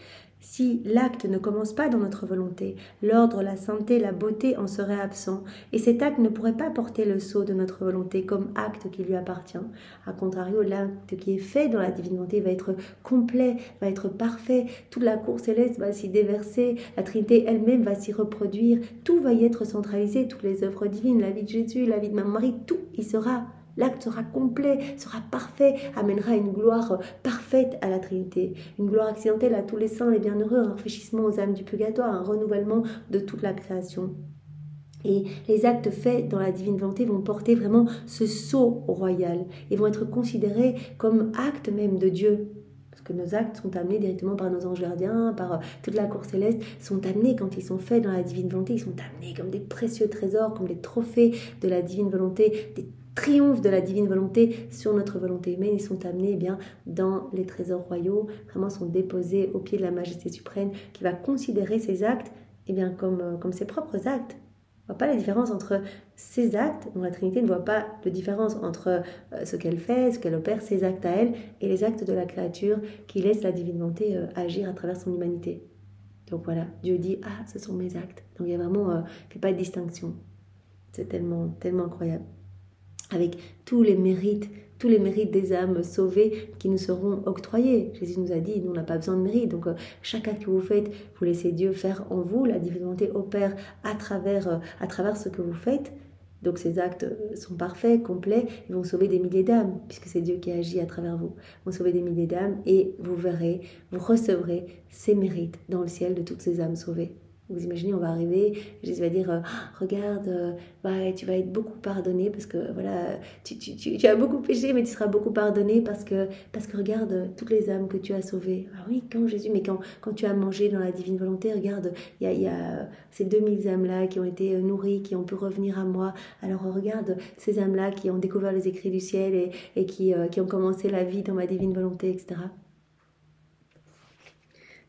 Speaker 1: Si l'acte ne commence pas dans notre volonté, l'ordre, la sainteté, la beauté en seraient absents, et cet acte ne pourrait pas porter le sceau de notre volonté comme acte qui lui appartient. A contrario, l'acte qui est fait dans la divine volonté va être complet, va être parfait, toute la cour céleste va s'y déverser, la Trinité elle-même va s'y reproduire, tout va y être centralisé, toutes les œuvres divines, la vie de Jésus, la vie de Marie, tout y sera. L'acte sera complet, sera parfait, amènera une gloire parfaite à la Trinité, une gloire accidentelle à tous les saints, les bienheureux, un rafraîchissement aux âmes du purgatoire, un renouvellement de toute la création. Et les actes faits dans la divine volonté vont porter vraiment ce sceau royal et vont être considérés comme actes même de Dieu. Parce que nos actes sont amenés directement par nos anges gardiens, par toute la cour céleste, sont amenés quand ils sont faits dans la divine volonté, ils sont amenés comme des précieux trésors, comme des trophées de la divine volonté, des triomphe de la divine volonté sur notre volonté humaine. Ils sont amenés dans les trésors royaux, vraiment sont déposés au pied de la majesté suprême qui va considérer ces actes comme ses propres actes. On ne voit pas la différence entre ces actes, dont la Trinité ne voit pas de différence entre ce qu'elle fait, ce qu'elle opère, ses actes à elle, et les actes de la créature qui laisse la divine volonté agir à travers son humanité. Donc voilà, Dieu dit « Ah, ce sont mes actes ». Donc il y a vraiment, il ne fait pas de distinction. C'est tellement, tellement incroyable. Avec tous les mérites des âmes sauvées qui nous seront octroyés. Jésus nous a dit, nous on n'a pas besoin de mérite, donc chaque acte que vous faites, vous laissez Dieu faire en vous, la divine volonté opère à travers ce que vous faites, donc ces actes sont parfaits, complets, ils vont sauver des milliers d'âmes, puisque c'est Dieu qui agit à travers vous, ils vont sauver des milliers d'âmes et vous recevrez ces mérites dans le ciel de toutes ces âmes sauvées. Vous imaginez, on va arriver, Jésus va dire regarde, tu vas être beaucoup pardonné parce que voilà, tu as beaucoup péché, mais tu seras beaucoup pardonné parce que regarde toutes les âmes que tu as sauvées. Ah oui, quand Jésus, mais quand tu as mangé dans la divine volonté, regarde, il y a ces 2000 âmes-là qui ont été nourries, qui ont pu revenir à moi. Alors regarde ces âmes-là qui ont découvert les écrits du ciel et qui ont commencé la vie dans ma divine volonté, etc.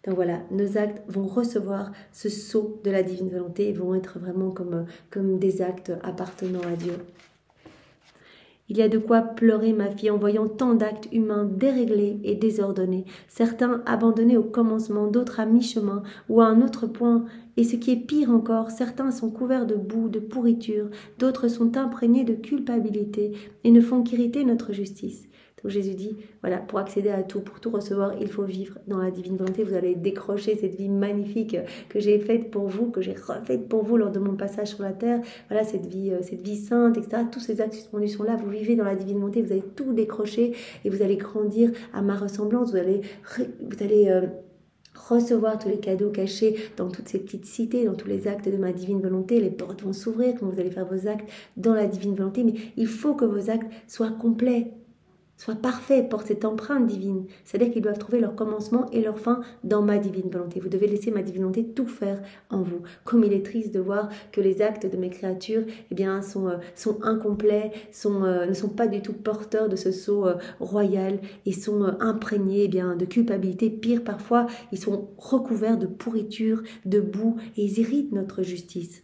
Speaker 1: Donc voilà, nos actes vont recevoir ce sceau de la divine volonté et vont être vraiment comme des actes appartenant à Dieu. Il y a de quoi pleurer, ma fille, en voyant tant d'actes humains déréglés et désordonnés, certains abandonnés au commencement, d'autres à mi-chemin ou à un autre point, et ce qui est pire encore, certains sont couverts de boue, de pourriture, d'autres sont imprégnés de culpabilité et ne font qu'irriter notre justice. Donc Jésus dit, voilà, pour accéder à tout, pour tout recevoir, il faut vivre dans la divine volonté. Vous allez décrocher cette vie magnifique que j'ai faite pour vous, que j'ai refaite pour vous lors de mon passage sur la terre. Voilà, cette vie sainte, etc. Tous ces actes suspendus sont là. Vous vivez dans la divine volonté, vous allez tout décrocher et vous allez grandir à ma ressemblance. Vous allez recevoir tous les cadeaux cachés dans toutes ces petites cités, dans tous les actes de ma divine volonté. Les portes vont s'ouvrir quand vous allez faire vos actes dans la divine volonté. Mais il faut que vos actes soient complets, soient parfaits, portent cette empreinte divine. C'est-à-dire qu'ils doivent trouver leur commencement et leur fin dans ma divine volonté. Vous devez laisser ma divine volonté tout faire en vous. Comme il est triste de voir que les actes de mes créatures sont incomplets, ne sont pas du tout porteurs de ce sceau royal et sont imprégnés de culpabilité. Pire, parfois, ils sont recouverts de pourriture, de boue et ils irritent notre justice.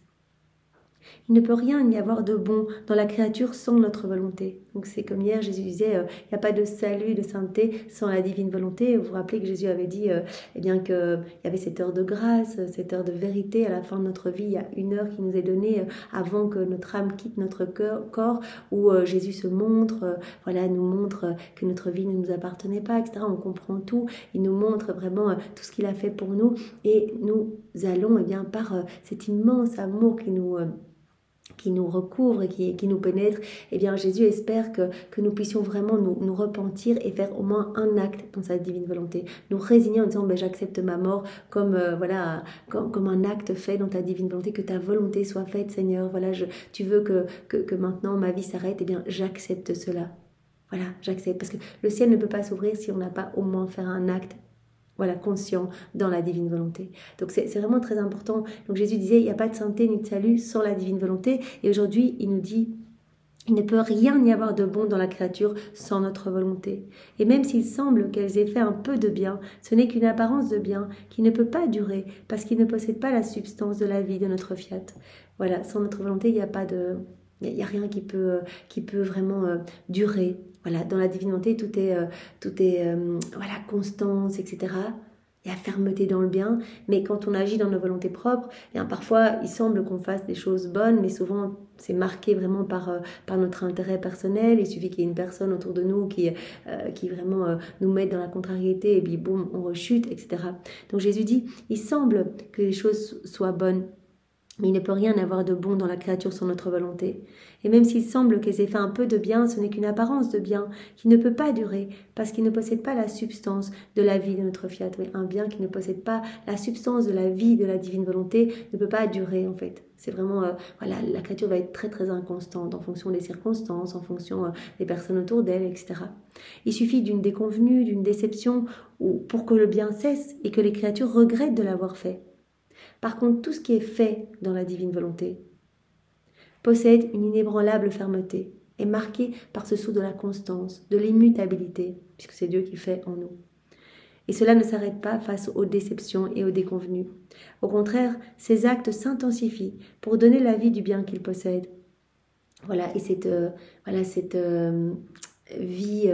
Speaker 1: Il ne peut rien y avoir de bon dans la créature sans notre volonté. Donc c'est comme hier, Jésus disait, il n'y a pas de salut, de sainteté sans la divine volonté. Vous vous rappelez que Jésus avait dit qu'il y avait cette heure de grâce, cette heure de vérité à la fin de notre vie. Il y a une heure qui nous est donnée avant que notre âme quitte notre corps, où Jésus se montre, nous montre que notre vie ne nous appartenait pas, etc. On comprend tout. Il nous montre vraiment tout ce qu'il a fait pour nous. Et nous allons par cet immense amour qui nous recouvre, qui nous pénètre, Jésus espère que nous puissions vraiment nous repentir et faire au moins un acte dans sa divine volonté. Nous résigner en disant j'accepte ma mort comme un acte fait dans ta divine volonté, que ta volonté soit faite, Seigneur. Voilà, tu veux que maintenant ma vie s'arrête, j'accepte cela. Voilà, j'accepte. Parce que le ciel ne peut pas s'ouvrir si on n'a pas au moins fait un acte conscient dans la divine volonté. Donc c'est vraiment très important. Donc Jésus disait, il n'y a pas de sainteté ni de salut sans la divine volonté. Et aujourd'hui, il nous dit, il ne peut rien y avoir de bon dans la créature sans notre volonté. Et même s'il semble qu'elles aient fait un peu de bien, ce n'est qu'une apparence de bien qui ne peut pas durer parce qu'il ne possède pas la substance de la vie de notre fiat. Voilà, sans notre volonté, il n'y a rien qui peut vraiment durer. Voilà, dans la divine volonté, tout est constance, etc. Il y a fermeté dans le bien, mais quand on agit dans nos volontés propres, parfois il semble qu'on fasse des choses bonnes, mais souvent c'est marqué vraiment par notre intérêt personnel. Il suffit qu'il y ait une personne autour de nous qui vraiment nous mette dans la contrariété, et puis boum, on rechute, etc. Donc Jésus dit, il semble que les choses soient bonnes, mais il ne peut rien avoir de bon dans la créature sans notre volonté. Et même s'il semble qu'elles aient fait un peu de bien, ce n'est qu'une apparence de bien qui ne peut pas durer parce qu'il ne possède pas la substance de la vie de notre fiat. Oui, un bien qui ne possède pas la substance de la vie de la divine volonté ne peut pas durer en fait. C'est vraiment, la créature va être très très inconstante en fonction des circonstances, en fonction des personnes autour d'elle, etc. Il suffit d'une déconvenue, d'une déception pour que le bien cesse et que les créatures regrettent de l'avoir fait. Par contre, tout ce qui est fait dans la divine volonté possède une inébranlable fermeté, est marqué par ce sceau de la constance, de l'immutabilité, puisque c'est Dieu qui fait en nous. Et cela ne s'arrête pas face aux déceptions et aux déconvenues. Au contraire, ces actes s'intensifient pour donner la vie du bien qu'il possède. Voilà, et cette vie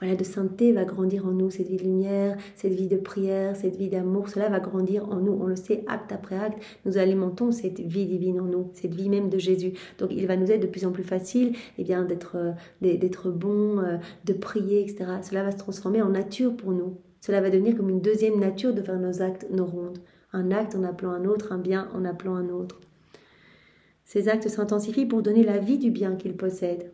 Speaker 1: de sainteté va grandir en nous, cette vie de lumière, cette vie de prière, cette vie d'amour, cela va grandir en nous, on le sait, acte après acte, nous alimentons cette vie divine en nous, cette vie même de Jésus. Donc il va nous être de plus en plus facile d'être bon, de prier, etc. Cela va se transformer en nature pour nous. Cela va devenir comme une deuxième nature de faire nos actes, nos rondes. Un acte en appelant un autre, un bien en appelant un autre. Ces actes s'intensifient pour donner la vie du bien qu'il possède.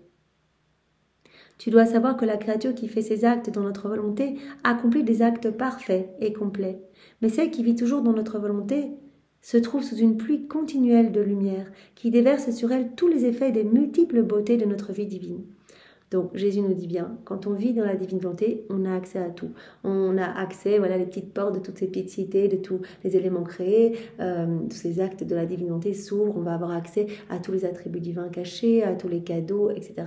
Speaker 1: Tu dois savoir que la créature qui fait ses actes dans notre volonté accomplit des actes parfaits et complets. Mais celle qui vit toujours dans notre volonté se trouve sous une pluie continuelle de lumière qui déverse sur elle tous les effets des multiples beautés de notre vie divine. Donc Jésus nous dit bien, quand on vit dans la divine volonté, on a accès à tout. On a accès, les petites portes de toutes ces petites cités, de tous les éléments créés, tous ces actes de la divine volonté s'ouvrent, on va avoir accès à tous les attributs divins cachés, à tous les cadeaux, etc.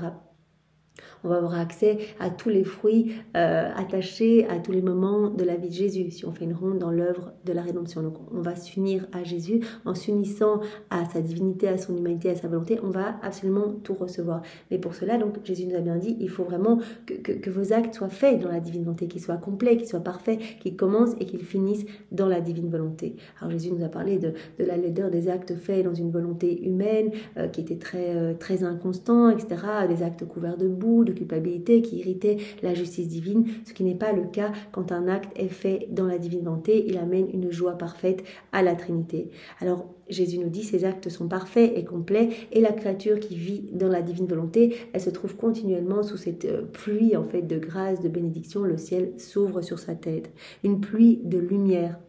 Speaker 1: On va avoir accès à tous les fruits attachés à tous les moments de la vie de Jésus, si on fait une ronde dans l'œuvre de la rédemption. Donc on va s'unir à Jésus, en s'unissant à sa divinité, à son humanité, à sa volonté, on va absolument tout recevoir. Mais pour cela, donc Jésus nous a bien dit, il faut vraiment que vos actes soient faits dans la divine volonté, qu'ils soient complets, qu'ils soient parfaits, qu'ils commencent et qu'ils finissent dans la divine volonté. Alors Jésus nous a parlé de la laideur des actes faits dans une volonté humaine, qui était très, très inconstant, etc., des actes couverts de boue, dégoût, de culpabilité qui irritait la justice divine, ce qui n'est pas le cas quand un acte est fait dans la divine volonté. Il amène une joie parfaite à la Trinité. Alors Jésus nous dit ces actes sont parfaits et complets et la créature qui vit dans la divine volonté, elle se trouve continuellement sous cette pluie en fait de grâce, de bénédiction. Le ciel s'ouvre sur sa tête, une pluie de lumière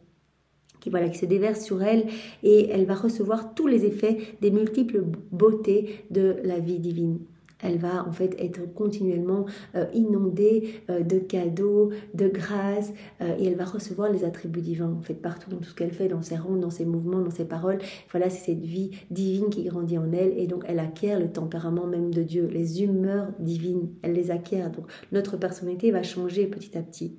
Speaker 1: qui se déverse sur elle et elle va recevoir tous les effets des multiples beautés de la vie divine. Elle va en fait être continuellement inondée de cadeaux, de grâces et elle va recevoir les attributs divins en fait partout dans tout ce qu'elle fait, dans ses rondes, dans ses mouvements, dans ses paroles. Voilà, c'est cette vie divine qui grandit en elle et donc elle acquiert le tempérament même de Dieu, les humeurs divines, elle les acquiert. Donc notre personnalité va changer petit à petit.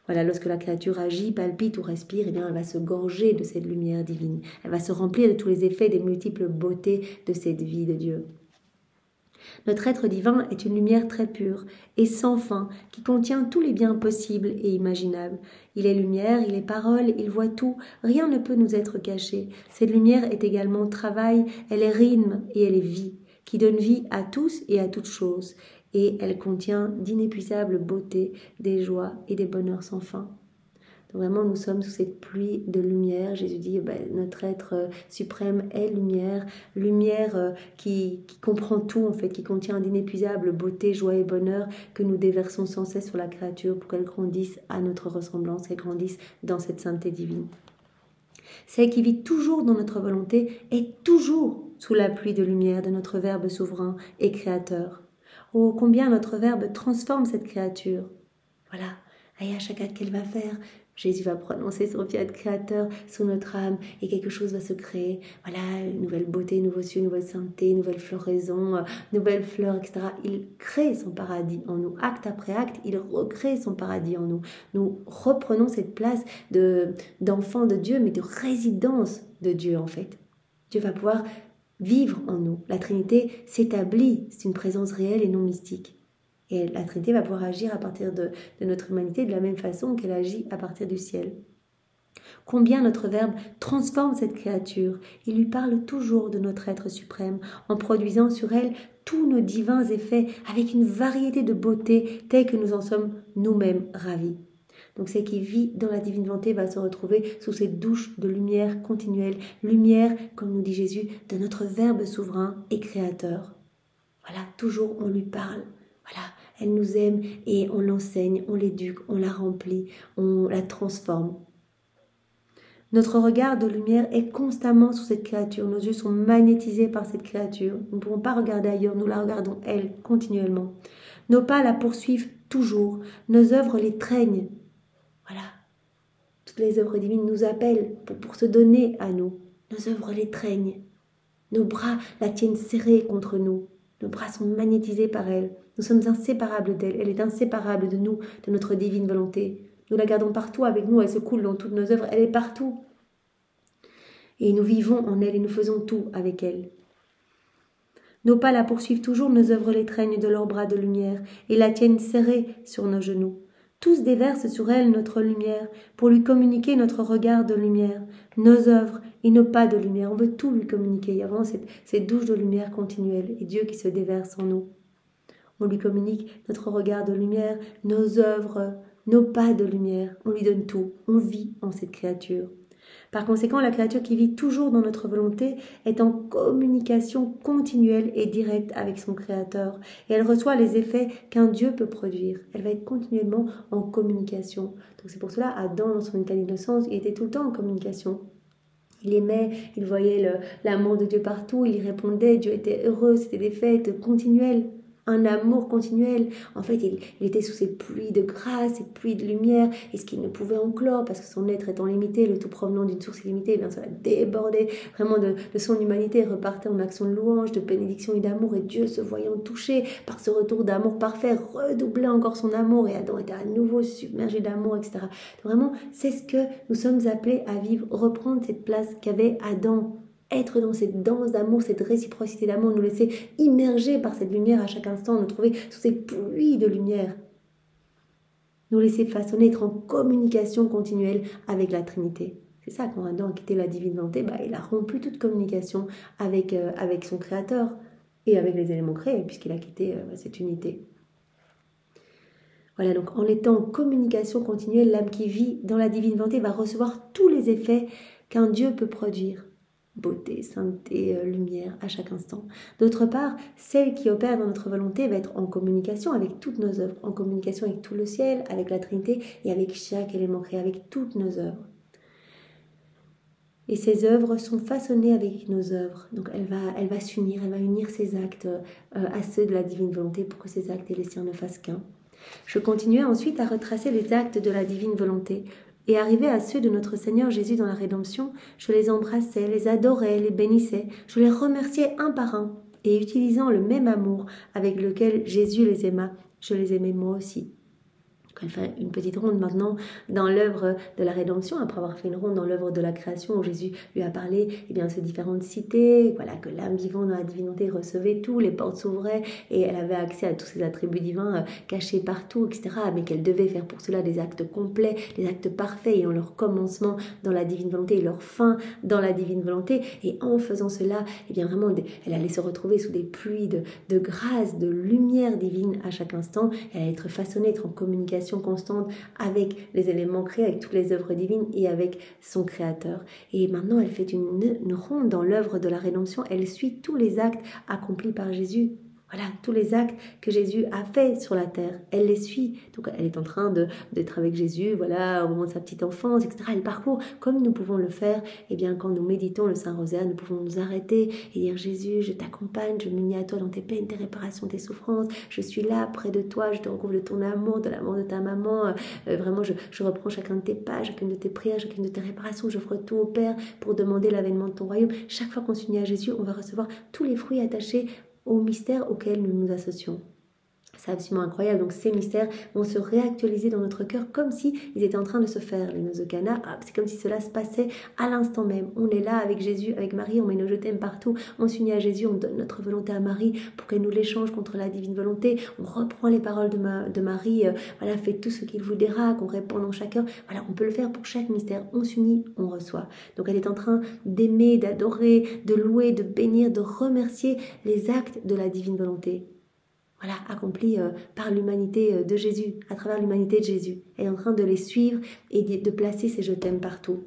Speaker 1: Voilà, lorsque la créature agit, palpite ou respire, eh bien, elle va se gorger de cette lumière divine. Elle va se remplir de tous les effets des multiples beautés de cette vie de Dieu. Notre être divin est une lumière très pure et sans fin qui contient tous les biens possibles et imaginables. Il est lumière, il est parole, il voit tout, rien ne peut nous être caché. Cette lumière est également travail, elle est rythme et elle est vie, qui donne vie à tous et à toutes choses. Et elle contient d'inépuisables beautés, des joies et des bonheurs sans fin. Donc vraiment, nous sommes sous cette pluie de lumière. Jésus dit, notre être suprême est lumière, lumière qui comprend tout en fait, qui contient d'inépuisables beautés, joie et bonheur que nous déversons sans cesse sur la créature pour qu'elle grandisse à notre ressemblance, qu'elle grandisse dans cette sainteté divine. Celle qui vit toujours dans notre volonté est toujours sous la pluie de lumière de notre Verbe souverain et créateur. Oh, combien notre Verbe transforme cette créature. Voilà, et à chaque acte qu'elle va faire, Jésus va prononcer son fiat créateur sur notre âme et quelque chose va se créer. Voilà, une nouvelle beauté, nouveaux cieux, nouvelle sainteté, nouvelle floraison, nouvelles fleurs, etc. Il crée son paradis en nous. Acte après acte, il recrée son paradis en nous. Nous reprenons cette place d'enfant de Dieu, mais de résidence de Dieu en fait. Dieu va pouvoir vivre en nous. La Trinité s'établit, c'est une présence réelle et non mystique. Et la Trinité va pouvoir agir à partir de notre humanité de la même façon qu'elle agit à partir du ciel. Combien notre Verbe transforme cette créature. Il lui parle toujours de notre être suprême, en produisant sur elle tous nos divins effets avec une variété de beautés telles que nous en sommes nous-mêmes ravis. Donc celle qui vit dans la divine volonté va se retrouver sous cette douche de lumière continuelle, lumière, comme nous dit Jésus, de notre Verbe souverain et créateur. Voilà, toujours on lui parle. Voilà, elle nous aime et on l'enseigne, on l'éduque, on la remplit, on la transforme. Notre regard de lumière est constamment sur cette créature. Nos yeux sont magnétisés par cette créature. Nous ne pouvons pas regarder ailleurs, nous la regardons elle continuellement. Nos pas la poursuivent toujours. Nos œuvres les traînent. Voilà. Toutes les œuvres divines nous appellent pour se donner à nous. Nos œuvres les traînent. Nos bras la tiennent serrée contre nous. Nos bras sont magnétisés par elle. Nous sommes inséparables d'elle. Elle est inséparable de nous, de notre divine volonté. Nous la gardons partout avec nous. Elle se coule dans toutes nos œuvres. Elle est partout. Et nous vivons en elle et nous faisons tout avec elle. Nos pas la poursuivent toujours. Nos œuvres les traînent de leurs bras de lumière et la tiennent serrée sur nos genoux. Tous déversent sur elle notre lumière pour lui communiquer notre regard de lumière, nos œuvres et nos pas de lumière. On veut tout lui communiquer. Il y a vraiment cette douche de lumière continuelle et Dieu qui se déverse en nous. On lui communique notre regard de lumière, nos œuvres, nos pas de lumière. On lui donne tout. On vit en cette créature. Par conséquent, la créature qui vit toujours dans notre volonté est en communication continuelle et directe avec son Créateur. Et elle reçoit les effets qu'un Dieu peut produire. Elle va être continuellement en communication. Donc c'est pour cela, Adam, dans son état d'innocence, il était tout le temps en communication. Il aimait, il voyait l'amour de Dieu partout, il y répondait, Dieu était heureux, c'était des fêtes continuelles. Un amour continuel. En fait, il était sous ces pluies de grâce, ces pluies de lumière, et ce qu'il ne pouvait en clore, parce que son être étant limité, le tout provenant d'une source illimitée, bien ça débordait vraiment de son humanité, repartait en action de louange, de bénédiction et d'amour, et Dieu, se voyant touché par ce retour d'amour parfait, redoublait encore son amour, et Adam était à nouveau submergé d'amour, etc. Donc vraiment, c'est ce que nous sommes appelés à vivre, reprendre cette place qu'avait Adam. Être dans cette danse d'amour, cette réciprocité d'amour, nous laisser immerger par cette lumière à chaque instant, nous trouver sous ces pluies de lumière. Nous laisser façonner, être en communication continuelle avec la Trinité. C'est ça, quand Adam a quitté la divine volonté, il a rompu toute communication avec son Créateur. et avec les éléments créés, puisqu'il a quitté cette unité. Voilà, donc en étant en communication continue, l'âme qui vit dans la divine volonté va recevoir tous les effets qu'un Dieu peut produire. Beauté, sainteté, lumière à chaque instant. D'autre part, celle qui opère dans notre volonté va être en communication avec toutes nos œuvres, en communication avec tout le ciel, avec la Trinité et avec chaque élément créé, avec toutes nos œuvres. Et ces œuvres sont façonnées avec nos œuvres. Donc elle va s'unir, elle va unir ses actes à ceux de la divine volonté pour que ces actes et les siens ne fassent qu'un. Je continuais ensuite à retracer les actes de la divine volonté. Et arrivé à ceux de notre Seigneur Jésus dans la rédemption, je les embrassais, les adorais, les bénissais, je les remerciais un par un. Et utilisant le même amour avec lequel Jésus les aima, je les aimais moi aussi. Elle fait une petite ronde maintenant dans l'œuvre de la rédemption, après avoir fait une ronde dans l'œuvre de la création où Jésus lui a parlé de ces différentes cités, voilà, que l'âme vivante dans la divinité recevait tout, les portes s'ouvraient et elle avait accès à tous ces attributs divins cachés partout, etc. Mais qu'elle devait faire pour cela des actes complets, des actes parfaits ayant leur commencement dans la divine volonté et leur fin dans la divine volonté. Et en faisant cela, vraiment, elle allait se retrouver sous des pluies de grâce, de lumière divine à chaque instant. Elle allait être façonnée, être en communication constante avec les éléments créés, avec toutes les œuvres divines et avec son Créateur. Et maintenant, elle fait une ronde dans l'œuvre de la rédemption. Elle suit tous les actes accomplis par Jésus. Voilà, tous les actes que Jésus a fait sur la terre, elle les suit. Donc, elle est en train d'être avec Jésus, voilà, au moment de sa petite enfance, etc. Elle parcourt comme nous pouvons le faire. Et bien, quand nous méditons le Saint-Rosaire, nous pouvons nous arrêter et dire: Jésus, je t'accompagne, je m'unis à toi dans tes peines, tes réparations, tes souffrances. Je suis là, près de toi, je te recouvre de ton amour, de l'amour de ta maman. Vraiment, je reprends chacun de tes pas, chacune de tes prières, chacune de tes réparations. Je ferai tout au Père pour demander l'avènement de ton royaume. Chaque fois qu'on s'unit à Jésus, on va recevoir tous les fruits attachés au mystère auquel nous nous associons. C'est absolument incroyable. Donc ces mystères vont se réactualiser dans notre cœur comme si ils étaient en train de se faire. Les noces de Cana, c'est comme si cela se passait à l'instant même. On est là avec Jésus, avec Marie, on met nos je t'aime partout, on s'unit à Jésus, on donne notre volonté à Marie pour qu'elle nous l'échange contre la divine volonté. On reprend les paroles de Marie, voilà, faites tout ce qu'il vous dira, qu'on répond dans chaque heure. Voilà, on peut le faire pour chaque mystère. On s'unit, on reçoit. Donc elle est en train d'aimer, d'adorer, de louer, de bénir, de remercier les actes de la divine volonté. Voilà, accompli par l'humanité de Jésus, à travers l'humanité de Jésus. Elle est en train de les suivre et de placer ses je t'aime partout.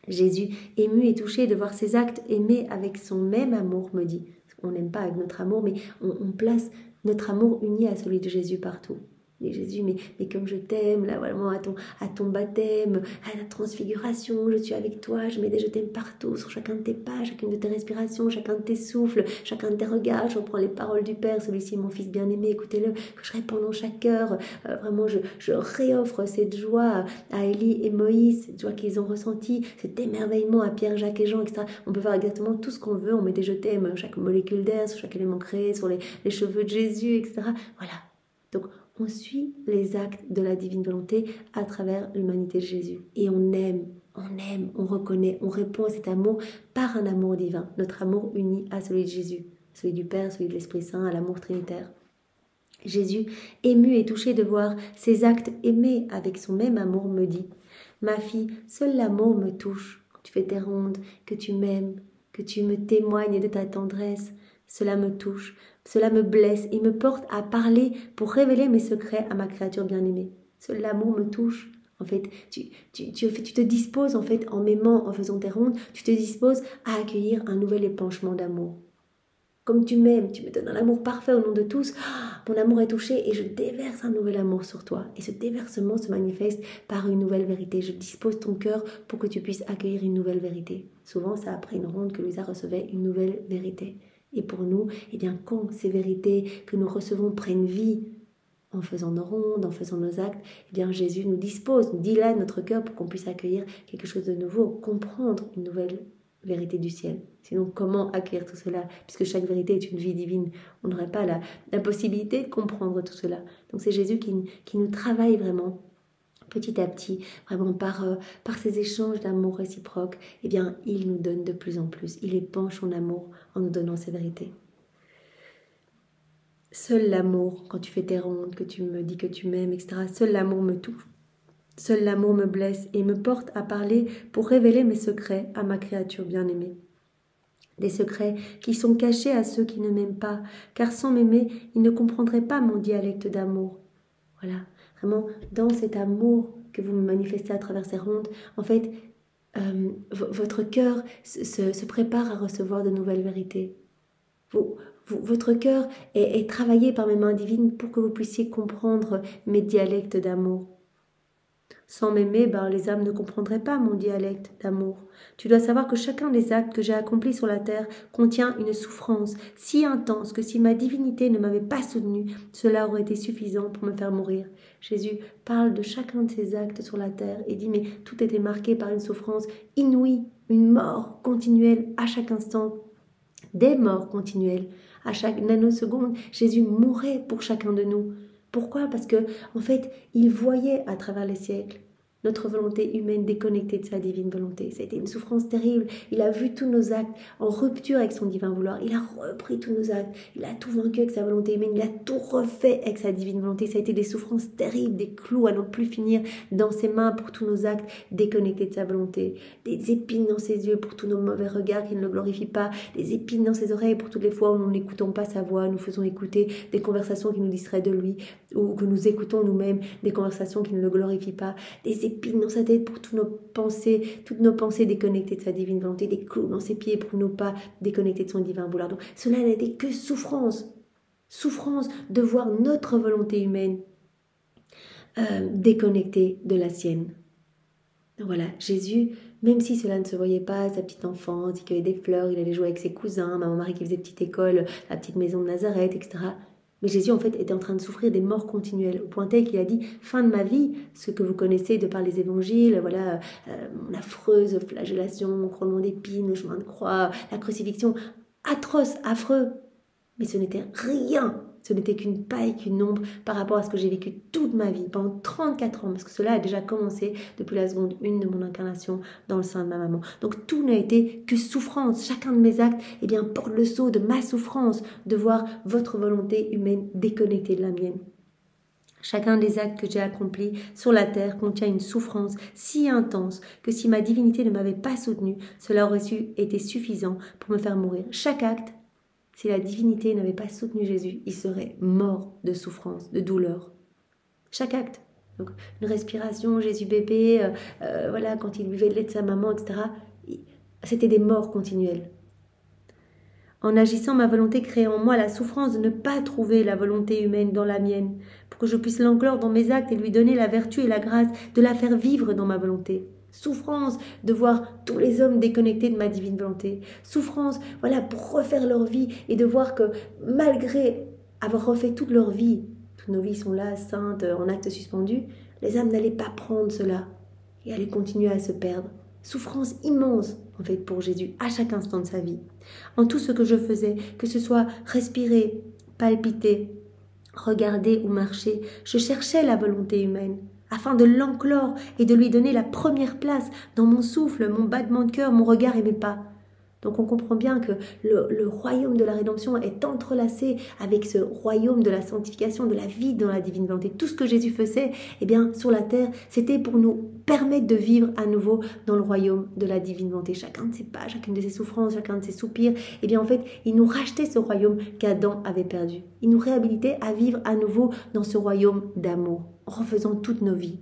Speaker 1: Jésus, ému et touché de voir ses actes aimés avec son même amour, me dit. On n'aime pas avec notre amour, mais on place notre amour uni à celui de Jésus partout. Et Jésus, mais comme je t'aime, là, vraiment, à ton baptême, à la transfiguration, je suis avec toi, je mets des je t'aime partout, sur chacun de tes pas, chacune de tes respirations, chacun de tes souffles, chacun de tes regards. Je reprends les paroles du Père, celui-ci est mon fils bien-aimé, écoutez-le, que je réponds dans chaque heure. Vraiment, je réoffre cette joie à Élie et Moïse, cette joie qu'ils ont ressentie, cet émerveillement à Pierre, Jacques et Jean, etc. On peut faire exactement tout ce qu'on veut, on met des je t'aime, chaque molécule d'air, sur chaque élément créé, sur les cheveux de Jésus, etc. Voilà. Donc, on suit les actes de la divine volonté à travers l'humanité de Jésus. Et on aime, on reconnaît, on répond à cet amour par un amour divin. Notre amour uni à celui de Jésus, celui du Père, celui de l'Esprit Saint, à l'amour trinitaire. Jésus, ému et touché de voir ses actes aimés avec son même amour, me dit: ma fille, seul l'amour me touche. Quand tu fais tes rondes, que tu m'aimes, que tu me témoignes de ta tendresse, cela me touche, cela me blesse et me porte à parler pour révéler mes secrets à ma créature bien-aimée. Seul l'amour me touche. En fait, tu te disposes, en fait, en m'aimant, en faisant tes rondes, tu te disposes à accueillir un nouvel épanchement d'amour. Comme tu m'aimes, tu me donnes un amour parfait au nom de tous. Mon amour est touché et je déverse un nouvel amour sur toi. Et ce déversement se manifeste par une nouvelle vérité. Je dispose ton cœur pour que tu puisses accueillir une nouvelle vérité. Souvent, c'est après une ronde que Louisa recevait une nouvelle vérité. Et pour nous, quand ces vérités que nous recevons prennent vie, en faisant nos rondes, en faisant nos actes, Jésus nous dispose, nous dilate notre cœur pour qu'on puisse accueillir quelque chose de nouveau, comprendre une nouvelle vérité du ciel. Sinon, comment accueillir tout cela? Puisque chaque vérité est une vie divine, on n'aurait pas la possibilité de comprendre tout cela. Donc c'est Jésus qui nous travaille vraiment petit à petit, vraiment par ces échanges d'amour réciproque, il nous donne de plus en plus. Il épanche son amour en nous donnant ces vérités. Seul l'amour, quand tu fais tes rondes, que tu me dis que tu m'aimes, etc., seul l'amour me touche. Seul l'amour me blesse et me porte à parler pour révéler mes secrets à ma créature bien-aimée. des secrets qui sont cachés à ceux qui ne m'aiment pas, car sans m'aimer, ils ne comprendraient pas mon dialecte d'amour. Voilà, vraiment, dans cet amour que vous me manifestez à travers ces rondes, en fait, votre cœur se prépare à recevoir de nouvelles vérités. Votre cœur est travaillé par mes mains divines pour que vous puissiez comprendre mes dialectes d'amour. Sans m'aimer, les âmes ne comprendraient pas mon dialecte d'amour. Tu dois savoir que chacun des actes que j'ai accomplis sur la terre contient une souffrance si intense que si ma divinité ne m'avait pas soutenue, cela aurait été suffisant pour me faire mourir. Jésus parle de chacun de ces actes sur la terre et dit mais tout était marqué par une souffrance inouïe, une mort continuelle à chaque instant, des morts continuelles. À chaque nanoseconde, Jésus mourait pour chacun de nous. Pourquoi ? Parce que, en fait, il voyait à travers les siècles notre volonté humaine déconnectée de sa divine volonté. Ça a été une souffrance terrible. Il a vu tous nos actes en rupture avec son divin vouloir. Il a repris tous nos actes. Il a tout vaincu avec sa volonté humaine. Il a tout refait avec sa divine volonté. Ça a été des souffrances terribles, des clous à n'en plus finir dans ses mains pour tous nos actes déconnectés de sa volonté. Des épines dans ses yeux pour tous nos mauvais regards qui ne le glorifient pas. Des épines dans ses oreilles pour toutes les fois où nous n'écoutons pas sa voix. Nous faisons écouter des conversations qui nous distraient de lui ou que nous écoutons nous-mêmes des conversations qui ne le glorifient pas. Des épines dans sa tête pour toutes nos pensées déconnectées de sa divine volonté, des clous dans ses pieds pour nos pas déconnectés de son divin vouloir. Donc cela n'a été que souffrance de voir notre volonté humaine déconnectée de la sienne. Donc voilà, Jésus, même si cela ne se voyait pas, sa petite enfance, il cueillait des fleurs, il allait jouer avec ses cousins, maman Marie qui faisait petite école, la petite maison de Nazareth, etc. Mais Jésus, en fait, était en train de souffrir des morts continuelles, au point tel qu'il a dit « Fin de ma vie », ce que vous connaissez de par les évangiles, voilà, mon affreuse flagellation, mon couronnement d'épines, le chemin de croix, la crucifixion, atroce, affreux. Mais ce n'était rien, ce n'était qu'une paille, qu'une ombre par rapport à ce que j'ai vécu toute ma vie, pendant 34 ans, parce que cela a déjà commencé depuis la seconde 1 de mon incarnation dans le sein de ma maman. Donc tout n'a été que souffrance. Chacun de mes actes porte le sceau de ma souffrance, de voir votre volonté humaine déconnectée de la mienne. Chacun des actes que j'ai accomplis sur la terre contient une souffrance si intense que si ma divinité ne m'avait pas soutenue, cela aurait été suffisant pour me faire mourir. Chaque acte, si la divinité n'avait pas soutenu Jésus, il serait mort de souffrance, de douleur. Chaque acte. Donc, une respiration, Jésus bébé, voilà, quand il buvait le lait de sa maman, etc. C'était des morts continuelles. En agissant, ma volonté créait en moi la souffrance de ne pas trouver la volonté humaine dans la mienne, pour que je puisse l'enclore dans mes actes et lui donner la vertu et la grâce de la faire vivre dans ma volonté. Souffrance de voir tous les hommes déconnectés de ma divine volonté. Souffrance, voilà, pour refaire leur vie et de voir que malgré avoir refait toute leur vie, toutes nos vies sont là, saintes, en actes suspendus, les âmes n'allaient pas prendre cela et allaient continuer à se perdre. Souffrance immense, en fait, pour Jésus, à chaque instant de sa vie. En tout ce que je faisais, que ce soit respirer, palpiter, regarder ou marcher, je cherchais la volonté humaine, afin de l'enclore et de lui donner la première place dans mon souffle, mon battement de cœur, mon regard et mes pas. Donc on comprend bien que le royaume de la rédemption est entrelacé avec ce royaume de la sanctification, de la vie dans la divine volonté. Tout ce que Jésus faisait sur la terre, c'était pour nous permettre de vivre à nouveau dans le royaume de la divine volonté. Chacun de ses pas, chacune de ses souffrances, chacun de ses soupirs, en fait, il nous rachetait ce royaume qu'Adam avait perdu. Il nous réhabilitait à vivre à nouveau dans ce royaume d'amour, en refaisant toutes nos vies.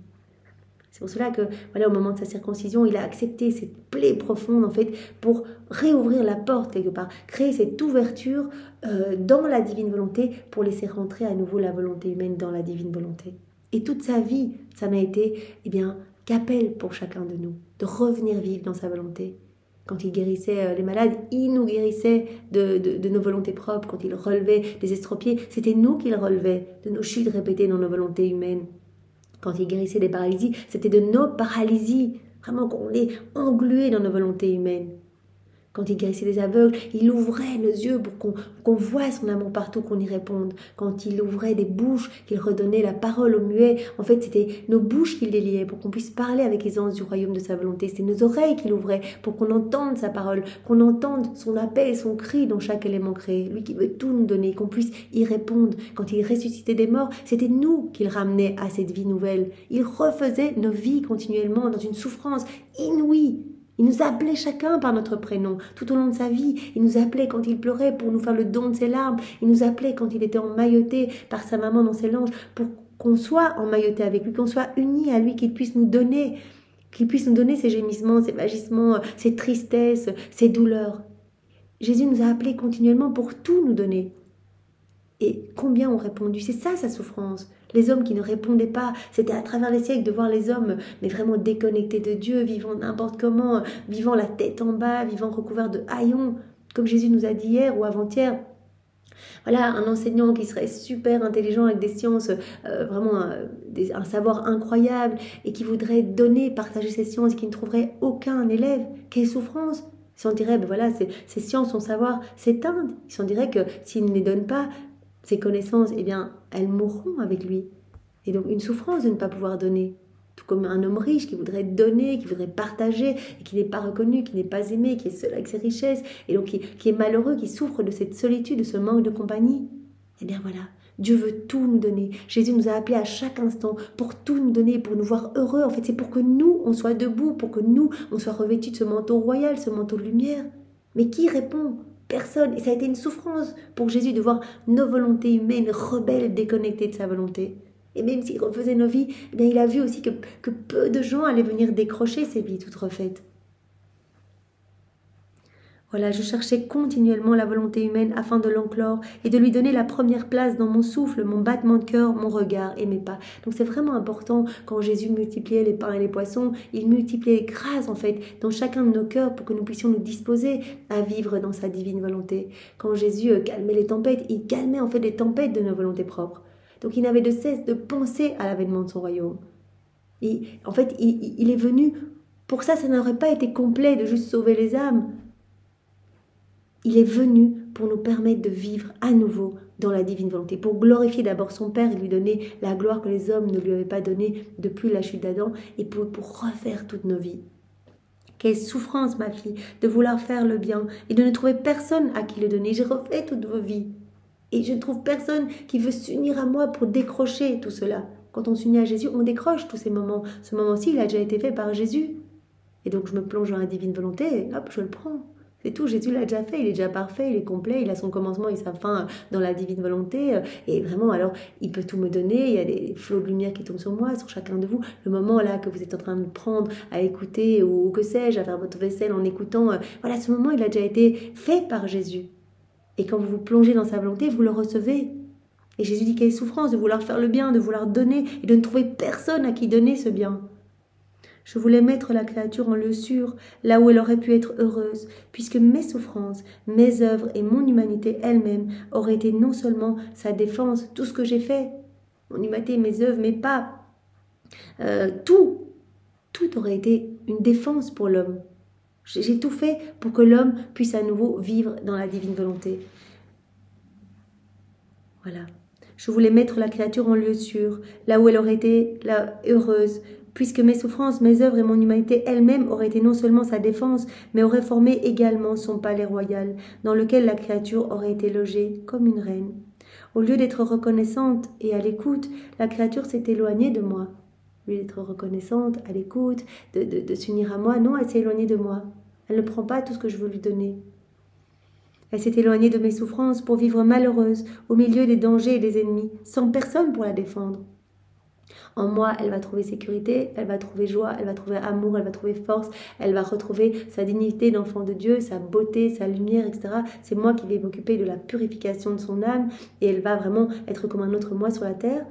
Speaker 1: C'est pour cela que, voilà, au moment de sa circoncision, il a accepté cette plaie profonde, en fait, pour réouvrir la porte quelque part, créer cette ouverture dans la divine volonté pour laisser rentrer à nouveau la volonté humaine dans la divine volonté. Et toute sa vie, ça n'a été, qu'appel pour chacun de nous, de revenir vivre dans sa volonté. Quand il guérissait les malades, il nous guérissait de nos volontés propres. Quand il relevait les estropiés, c'était nous qu'il relevait de nos chutes répétées dans nos volontés humaines. Quand il guérissait des paralysies, c'était de nos paralysies, vraiment qu'on les engluait dans nos volontés humaines. Quand il guérissait des aveugles, il ouvrait nos yeux pour qu'on voie son amour partout, qu'on y réponde. Quand il ouvrait des bouches, qu'il redonnait la parole aux muets, en fait, c'était nos bouches qu'il déliait pour qu'on puisse parler avec aisance du royaume de sa volonté. C'était nos oreilles qu'il ouvrait pour qu'on entende sa parole, qu'on entende son appel et son cri dans chaque élément créé. Lui qui veut tout nous donner, qu'on puisse y répondre. Quand il ressuscitait des morts, c'était nous qu'il ramenait à cette vie nouvelle. Il refaisait nos vies continuellement dans une souffrance inouïe. Il nous appelait chacun par notre prénom, tout au long de sa vie. Il nous appelait quand il pleurait pour nous faire le don de ses larmes. Il nous appelait quand il était emmailloté par sa maman dans ses langes pour qu'on soit emmailloté avec lui, qu'on soit unis à lui, qu'il puisse nous donner ses gémissements, ses vagissements, ses tristesses, ses douleurs. Jésus nous a appelés continuellement pour tout nous donner. Et combien ont répondu? C'est ça sa souffrance. Les hommes qui ne répondaient pas, c'était à travers les siècles de voir les hommes, mais vraiment déconnectés de Dieu, vivant n'importe comment, vivant la tête en bas, vivant recouverts de haillons, comme Jésus nous a dit hier ou avant-hier. Voilà, un enseignant qui serait super intelligent avec des sciences, vraiment un savoir incroyable, et qui voudrait donner, partager ses sciences, et qui ne trouverait aucun élève. Quelle souffrance! Il s'en dirait, ben voilà, ces sciences, son savoir s'éteindre. Il s'en dirait que s'il ne les donne pas, ses connaissances, eh bien, elles mourront avec lui. Et donc, une souffrance de ne pas pouvoir donner. Tout comme un homme riche qui voudrait donner, qui voudrait partager, et qui n'est pas reconnu, qui n'est pas aimé, qui est seul avec ses richesses, et donc qui est malheureux, qui souffre de cette solitude, de ce manque de compagnie. Eh bien voilà, Dieu veut tout nous donner. Jésus nous a appelés à chaque instant pour tout nous donner, pour nous voir heureux. En fait, c'est pour que nous, on soit debout, pour que nous, on soit revêtus de ce manteau royal, ce manteau de lumière. Mais qui répond? Personne. Et ça a été une souffrance pour Jésus de voir nos volontés humaines rebelles, déconnectées de sa volonté. Et même s'il refaisait nos vies, eh bien, il a vu aussi que peu de gens allaient venir décrocher ces vies toutes refaites. Voilà, je cherchais continuellement la volonté humaine afin de l'enclore et de lui donner la première place dans mon souffle, mon battement de cœur, mon regard et mes pas. Donc c'est vraiment important, quand Jésus multipliait les pains et les poissons, il multipliait les grâces en fait dans chacun de nos cœurs pour que nous puissions nous disposer à vivre dans sa divine volonté. Quand Jésus calmait les tempêtes, il calmait en fait les tempêtes de nos volontés propres. Donc il n'avait de cesse de penser à l'avènement de son royaume. Et en fait, il est venu, pour ça n'aurait pas été complet de juste sauver les âmes. Il est venu pour nous permettre de vivre à nouveau dans la divine volonté, pour glorifier d'abord son Père et lui donner la gloire que les hommes ne lui avaient pas donnée depuis la chute d'Adam, et pour refaire toutes nos vies. Quelle souffrance, ma fille, de vouloir faire le bien et de ne trouver personne à qui le donner. J'ai refait toutes vos vies. Et je ne trouve personne qui veut s'unir à moi pour décrocher tout cela. Quand on s'unit à Jésus, on décroche tous ces moments. Ce moment-ci, il a déjà été fait par Jésus. Et donc, je me plonge dans la divine volonté et hop, je le prends. C'est tout, Jésus l'a déjà fait, il est déjà parfait, il est complet, il a son commencement et sa fin dans la divine volonté. Et vraiment, alors, il peut tout me donner, il y a des flots de lumière qui tombent sur moi, sur chacun de vous. Le moment là que vous êtes en train de prendre à écouter, ou que sais-je, à faire votre vaisselle en écoutant, voilà, ce moment, il a déjà été fait par Jésus. Et quand vous vous plongez dans sa volonté, vous le recevez. Et Jésus dit quelle souffrance de vouloir faire le bien, de vouloir donner et de ne trouver personne à qui donner ce bien. Je voulais mettre la créature en lieu sûr, là où elle aurait pu être heureuse, puisque mes souffrances, mes œuvres et mon humanité elle-même auraient été non seulement sa défense, tout ce que j'ai fait, mon humanité, mes œuvres, mes pas, tout aurait été une défense pour l'homme. J'ai tout fait pour que l'homme puisse à nouveau vivre dans la divine volonté. Voilà. Je voulais mettre la créature en lieu sûr, là où elle aurait été heureuse, puisque mes souffrances, mes œuvres et mon humanité elle-même auraient été non seulement sa défense, mais auraient formé également son palais royal, dans lequel la créature aurait été logée comme une reine. Au lieu d'être reconnaissante et à l'écoute, la créature s'est éloignée de moi. Au lieu d'être reconnaissante, à l'écoute, de s'unir à moi, non, elle s'est éloignée de moi. Elle ne prend pas tout ce que je veux lui donner. Elle s'est éloignée de mes souffrances pour vivre malheureuse, au milieu des dangers et des ennemis, sans personne pour la défendre. En moi, elle va trouver sécurité, elle va trouver joie, elle va trouver amour, elle va trouver force, elle va retrouver sa dignité d'enfant de Dieu, sa beauté, sa lumière, etc. C'est moi qui vais m'occuper de la purification de son âme et elle va vraiment être comme un autre moi sur la terre.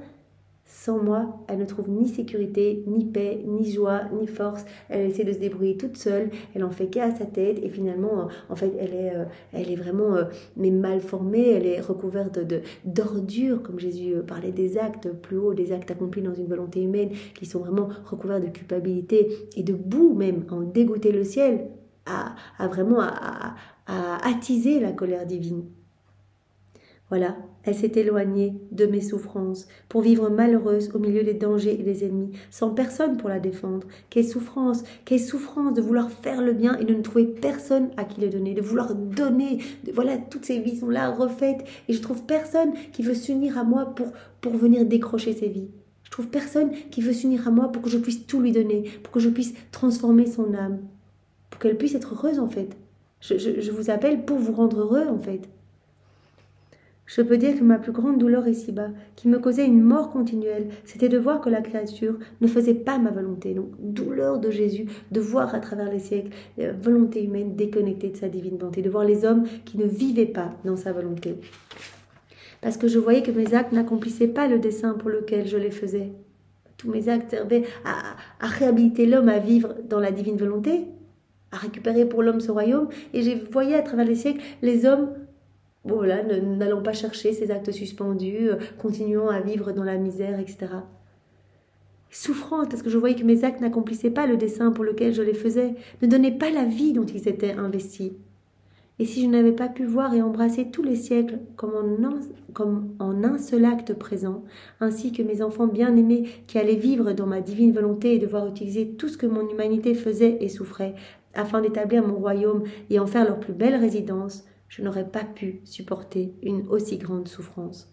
Speaker 1: Sans moi, elle ne trouve ni sécurité, ni paix, ni joie, ni force. Elle essaie de se débrouiller toute seule. Elle en fait qu'à sa tête. Et finalement, en fait, elle est vraiment mais mal formée. Elle est recouverte d'ordures, comme Jésus parlait des actes plus hauts, des actes accomplis dans une volonté humaine, qui sont vraiment recouverts de culpabilité et de boue même, à en dégoûter le ciel, à attiser la colère divine. Voilà, elle s'est éloignée de mes souffrances pour vivre malheureuse au milieu des dangers et des ennemis, sans personne pour la défendre. Quelle souffrance de vouloir faire le bien et de ne trouver personne à qui le donner, de vouloir donner. Voilà, toutes ces vies sont là refaites et je trouve personne qui veut s'unir à moi pour venir décrocher ces vies. Je trouve personne qui veut s'unir à moi pour que je puisse tout lui donner, pour que je puisse transformer son âme, pour qu'elle puisse être heureuse en fait. Je vous appelle pour vous rendre heureux en fait. Je peux dire que ma plus grande douleur ici-bas, qui me causait une mort continuelle, c'était de voir que la créature ne faisait pas ma volonté. Donc, douleur de Jésus, de voir à travers les siècles, volonté humaine déconnectée de sa divine bonté, de voir les hommes qui ne vivaient pas dans sa volonté. Parce que je voyais que mes actes n'accomplissaient pas le dessein pour lequel je les faisais. Tous mes actes servaient à réhabiliter l'homme à vivre dans la divine volonté, à récupérer pour l'homme ce royaume, et je voyais à travers les siècles les hommes, voilà, n'allons pas chercher ces actes suspendus, continuons à vivre dans la misère, etc. Souffrante, parce que je voyais que mes actes n'accomplissaient pas le dessein pour lequel je les faisais, ne donnaient pas la vie dont ils étaient investis. Et si je n'avais pas pu voir et embrasser tous les siècles comme en un seul acte présent, ainsi que mes enfants bien-aimés qui allaient vivre dans ma divine volonté et devoir utiliser tout ce que mon humanité faisait et souffrait, afin d'établir mon royaume et en faire leur plus belle résidence, je n'aurais pas pu supporter une aussi grande souffrance.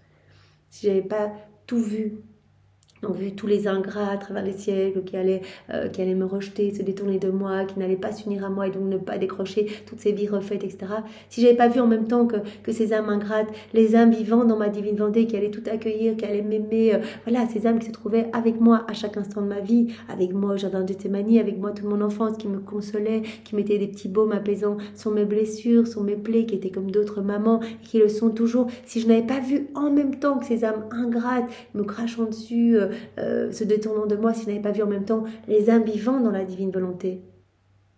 Speaker 1: Si je n'avais pas tout vu, donc vu tous les ingrats à travers les siècles qui allaient me rejeter, se détourner de moi, qui n'allaient pas s'unir à moi et donc ne pas décrocher toutes ces vies refaites, etc. Si je n'avais pas vu en même temps que ces âmes ingrates, les âmes vivant dans ma divine volonté, qui allaient tout accueillir, qui allaient m'aimer, voilà, ces âmes qui se trouvaient avec moi à chaque instant de ma vie, avec moi au jardin de Gethsémani, avec moi toute mon enfance, qui me consolait, qui mettait des petits baumes apaisants sur mes blessures, sur mes plaies, qui étaient comme d'autres mamans, et qui le sont toujours. Si je n'avais pas vu en même temps que ces âmes ingrates me crachant dessus, se détournant de moi, si je n'avais pas vu en même temps les âmes vivant dans la divine volonté,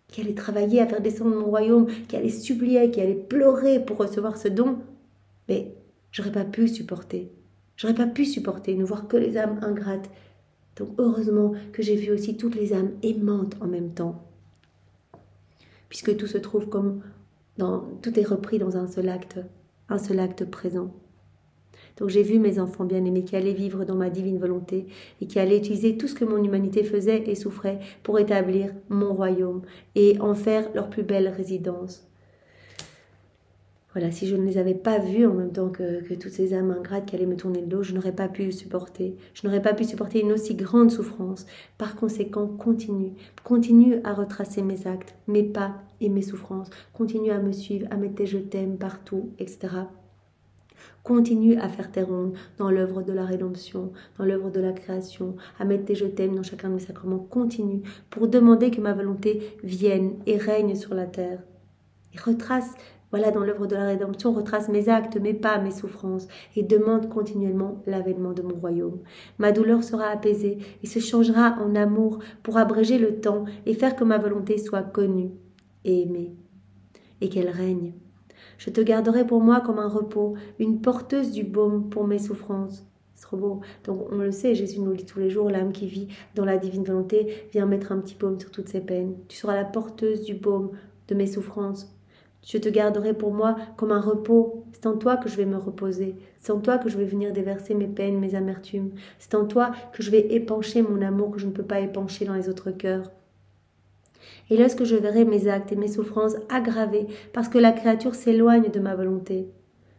Speaker 1: qui allaient travailler à faire descendre mon royaume, qui allaient supplier, qui allaient pleurer pour recevoir ce don, mais j'aurais pas pu supporter. J'aurais pas pu supporter ne voir que les âmes ingrates. Donc heureusement que j'ai vu aussi toutes les âmes aimantes en même temps, puisque tout se trouve tout est repris dans un seul acte présent. Donc j'ai vu mes enfants bien-aimés qui allaient vivre dans ma divine volonté et qui allaient utiliser tout ce que mon humanité faisait et souffrait pour établir mon royaume et en faire leur plus belle résidence. Voilà, si je ne les avais pas vus en même temps que toutes ces âmes ingrates qui allaient me tourner le dos, je n'aurais pas pu supporter. Je n'aurais pas pu supporter une aussi grande souffrance. Par conséquent, continue à retracer mes actes, mes pas et mes souffrances. Continue à me suivre, à mettre tes je t'aime partout, etc. Continue à faire tes rondes dans l'œuvre de la rédemption, dans l'œuvre de la création, à mettre tes je t'aime dans chacun de mes sacrements. Continue pour demander que ma volonté vienne et règne sur la terre. Et retrace, voilà, dans l'œuvre de la rédemption, retrace mes actes, mes pas, mes souffrances et demande continuellement l'avènement de mon royaume. Ma douleur sera apaisée et se changera en amour pour abréger le temps et faire que ma volonté soit connue et aimée et qu'elle règne. Je te garderai pour moi comme un repos, une porteuse du baume pour mes souffrances. C'est trop beau. Donc on le sait, Jésus nous le dit tous les jours, l'âme qui vit dans la divine volonté vient mettre un petit baume sur toutes ses peines. Tu seras la porteuse du baume de mes souffrances. Je te garderai pour moi comme un repos. C'est en toi que je vais me reposer. C'est en toi que je vais venir déverser mes peines, mes amertumes. C'est en toi que je vais épancher mon amour que je ne peux pas épancher dans les autres cœurs. Et lorsque je verrai mes actes et mes souffrances aggravés parce que la créature s'éloigne de ma volonté,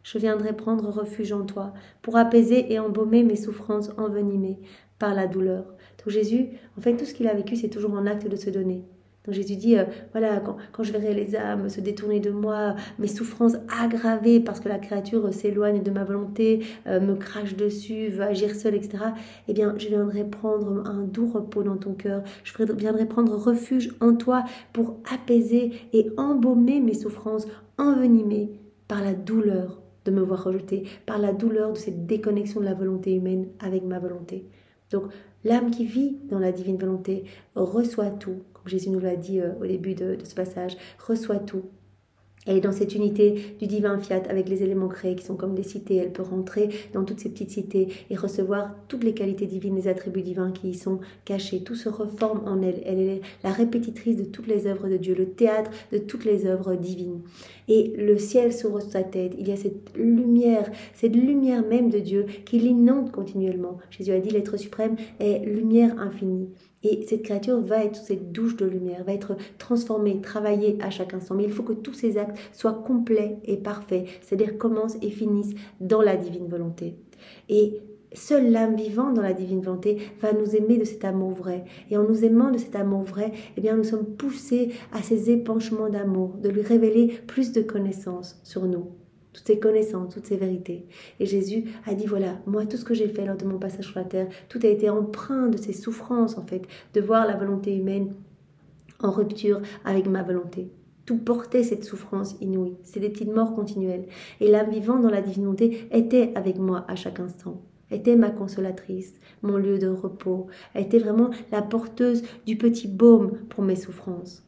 Speaker 1: je viendrai prendre refuge en toi pour apaiser et embaumer mes souffrances envenimées par la douleur. Donc Jésus, en fait, tout ce qu'il a vécu, c'est toujours un acte de se donner. Donc Jésus dit, voilà, quand je verrai les âmes se détourner de moi, mes souffrances aggravées parce que la créature s'éloigne de ma volonté, me crache dessus, veut agir seule, etc., eh bien, je viendrai prendre un doux repos dans ton cœur. Je viendrai prendre refuge en toi pour apaiser et embaumer mes souffrances envenimées par la douleur de me voir rejeter, par la douleur de cette déconnexion de la volonté humaine avec ma volonté. Donc, l'âme qui vit dans la divine volonté reçoit tout, comme Jésus nous l'a dit au début de ce passage, reçoit tout. Elle est dans cette unité du divin fiat avec les éléments créés qui sont comme des cités. Elle peut rentrer dans toutes ces petites cités et recevoir toutes les qualités divines, les attributs divins qui y sont cachés. Tout se reforme en elle. Elle est la répétitrice de toutes les œuvres de Dieu, le théâtre de toutes les œuvres divines. Et le ciel s'ouvre sur sa tête. Il y a cette lumière même de Dieu qui l'inonde continuellement. Jésus a dit, l'être suprême est lumière infinie. Et cette créature va être sous cette douche de lumière, va être transformée, travaillée à chaque instant. Mais il faut que tous ces actes soient complets et parfaits, c'est-à-dire commencent et finissent dans la divine volonté. Et seule l'âme vivante dans la divine volonté va nous aimer de cet amour vrai. Et en nous aimant de cet amour vrai, eh bien, nous sommes poussés à ces épanchements d'amour, de lui révéler plus de connaissances sur nous. Toutes ces connaissances, toutes ces vérités. Et Jésus a dit, voilà, moi, tout ce que j'ai fait lors de mon passage sur la terre, tout a été empreint de ces souffrances, en fait, de voir la volonté humaine en rupture avec ma volonté. Tout portait cette souffrance inouïe. C'est des petites morts continuelles. Et l'âme vivante dans la divinité était avec moi à chaque instant. Était ma consolatrice, mon lieu de repos. Était vraiment la porteuse du petit baume pour mes souffrances.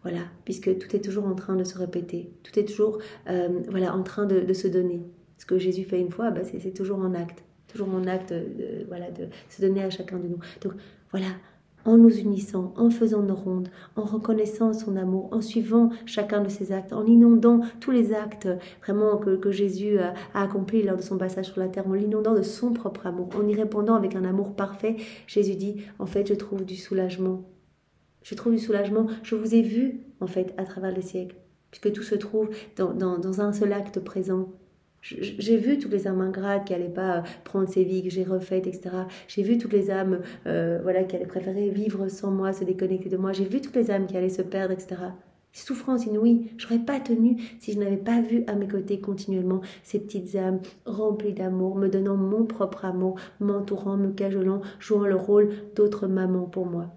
Speaker 1: Voilà, puisque tout est toujours en train de se répéter. Tout est toujours en train de se donner. Ce que Jésus fait une fois, c'est toujours en acte. Toujours en acte de se donner à chacun de nous. Donc voilà, en nous unissant, en faisant nos rondes, en reconnaissant son amour, en suivant chacun de ses actes, en inondant tous les actes vraiment que Jésus a accomplis lors de son passage sur la terre, en l'inondant de son propre amour, en y répondant avec un amour parfait, Jésus dit, en fait, je trouve du soulagement. Je trouve du soulagement. Je vous ai vu, en fait, à travers les siècles, puisque tout se trouve dans un seul acte présent. J'ai vu toutes les âmes ingrates qui n'allaient pas prendre ces vies que j'ai refaites, etc. J'ai vu toutes les âmes qui allaient préférer vivre sans moi, se déconnecter de moi. J'ai vu toutes les âmes qui allaient se perdre, etc. Souffrance inouïe. Je n'aurais pas tenu si je n'avais pas vu à mes côtés continuellement ces petites âmes remplies d'amour, me donnant mon propre amour, m'entourant, me cajolant, jouant le rôle d'autre maman pour moi.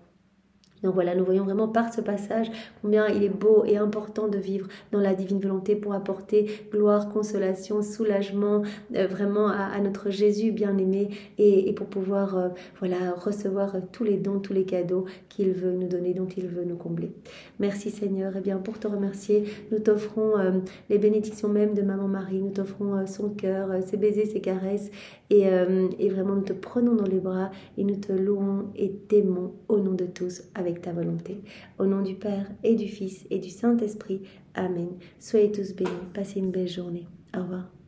Speaker 1: Donc voilà, nous voyons vraiment par ce passage combien il est beau et important de vivre dans la divine volonté pour apporter gloire, consolation, soulagement vraiment à notre Jésus bien-aimé et pour pouvoir recevoir tous les dons, tous les cadeaux qu'il veut nous donner, dont il veut nous combler. Merci Seigneur. Et bien pour te remercier, nous t'offrons les bénédictions même de Maman Marie, nous t'offrons son cœur, ses baisers, ses caresses et vraiment nous te prenons dans les bras et nous te louons et t'aimons au nom de tous avec ta volonté. Au nom du Père et du Fils et du Saint-Esprit. Amen. Soyez tous bénis. Passez une belle journée. Au revoir.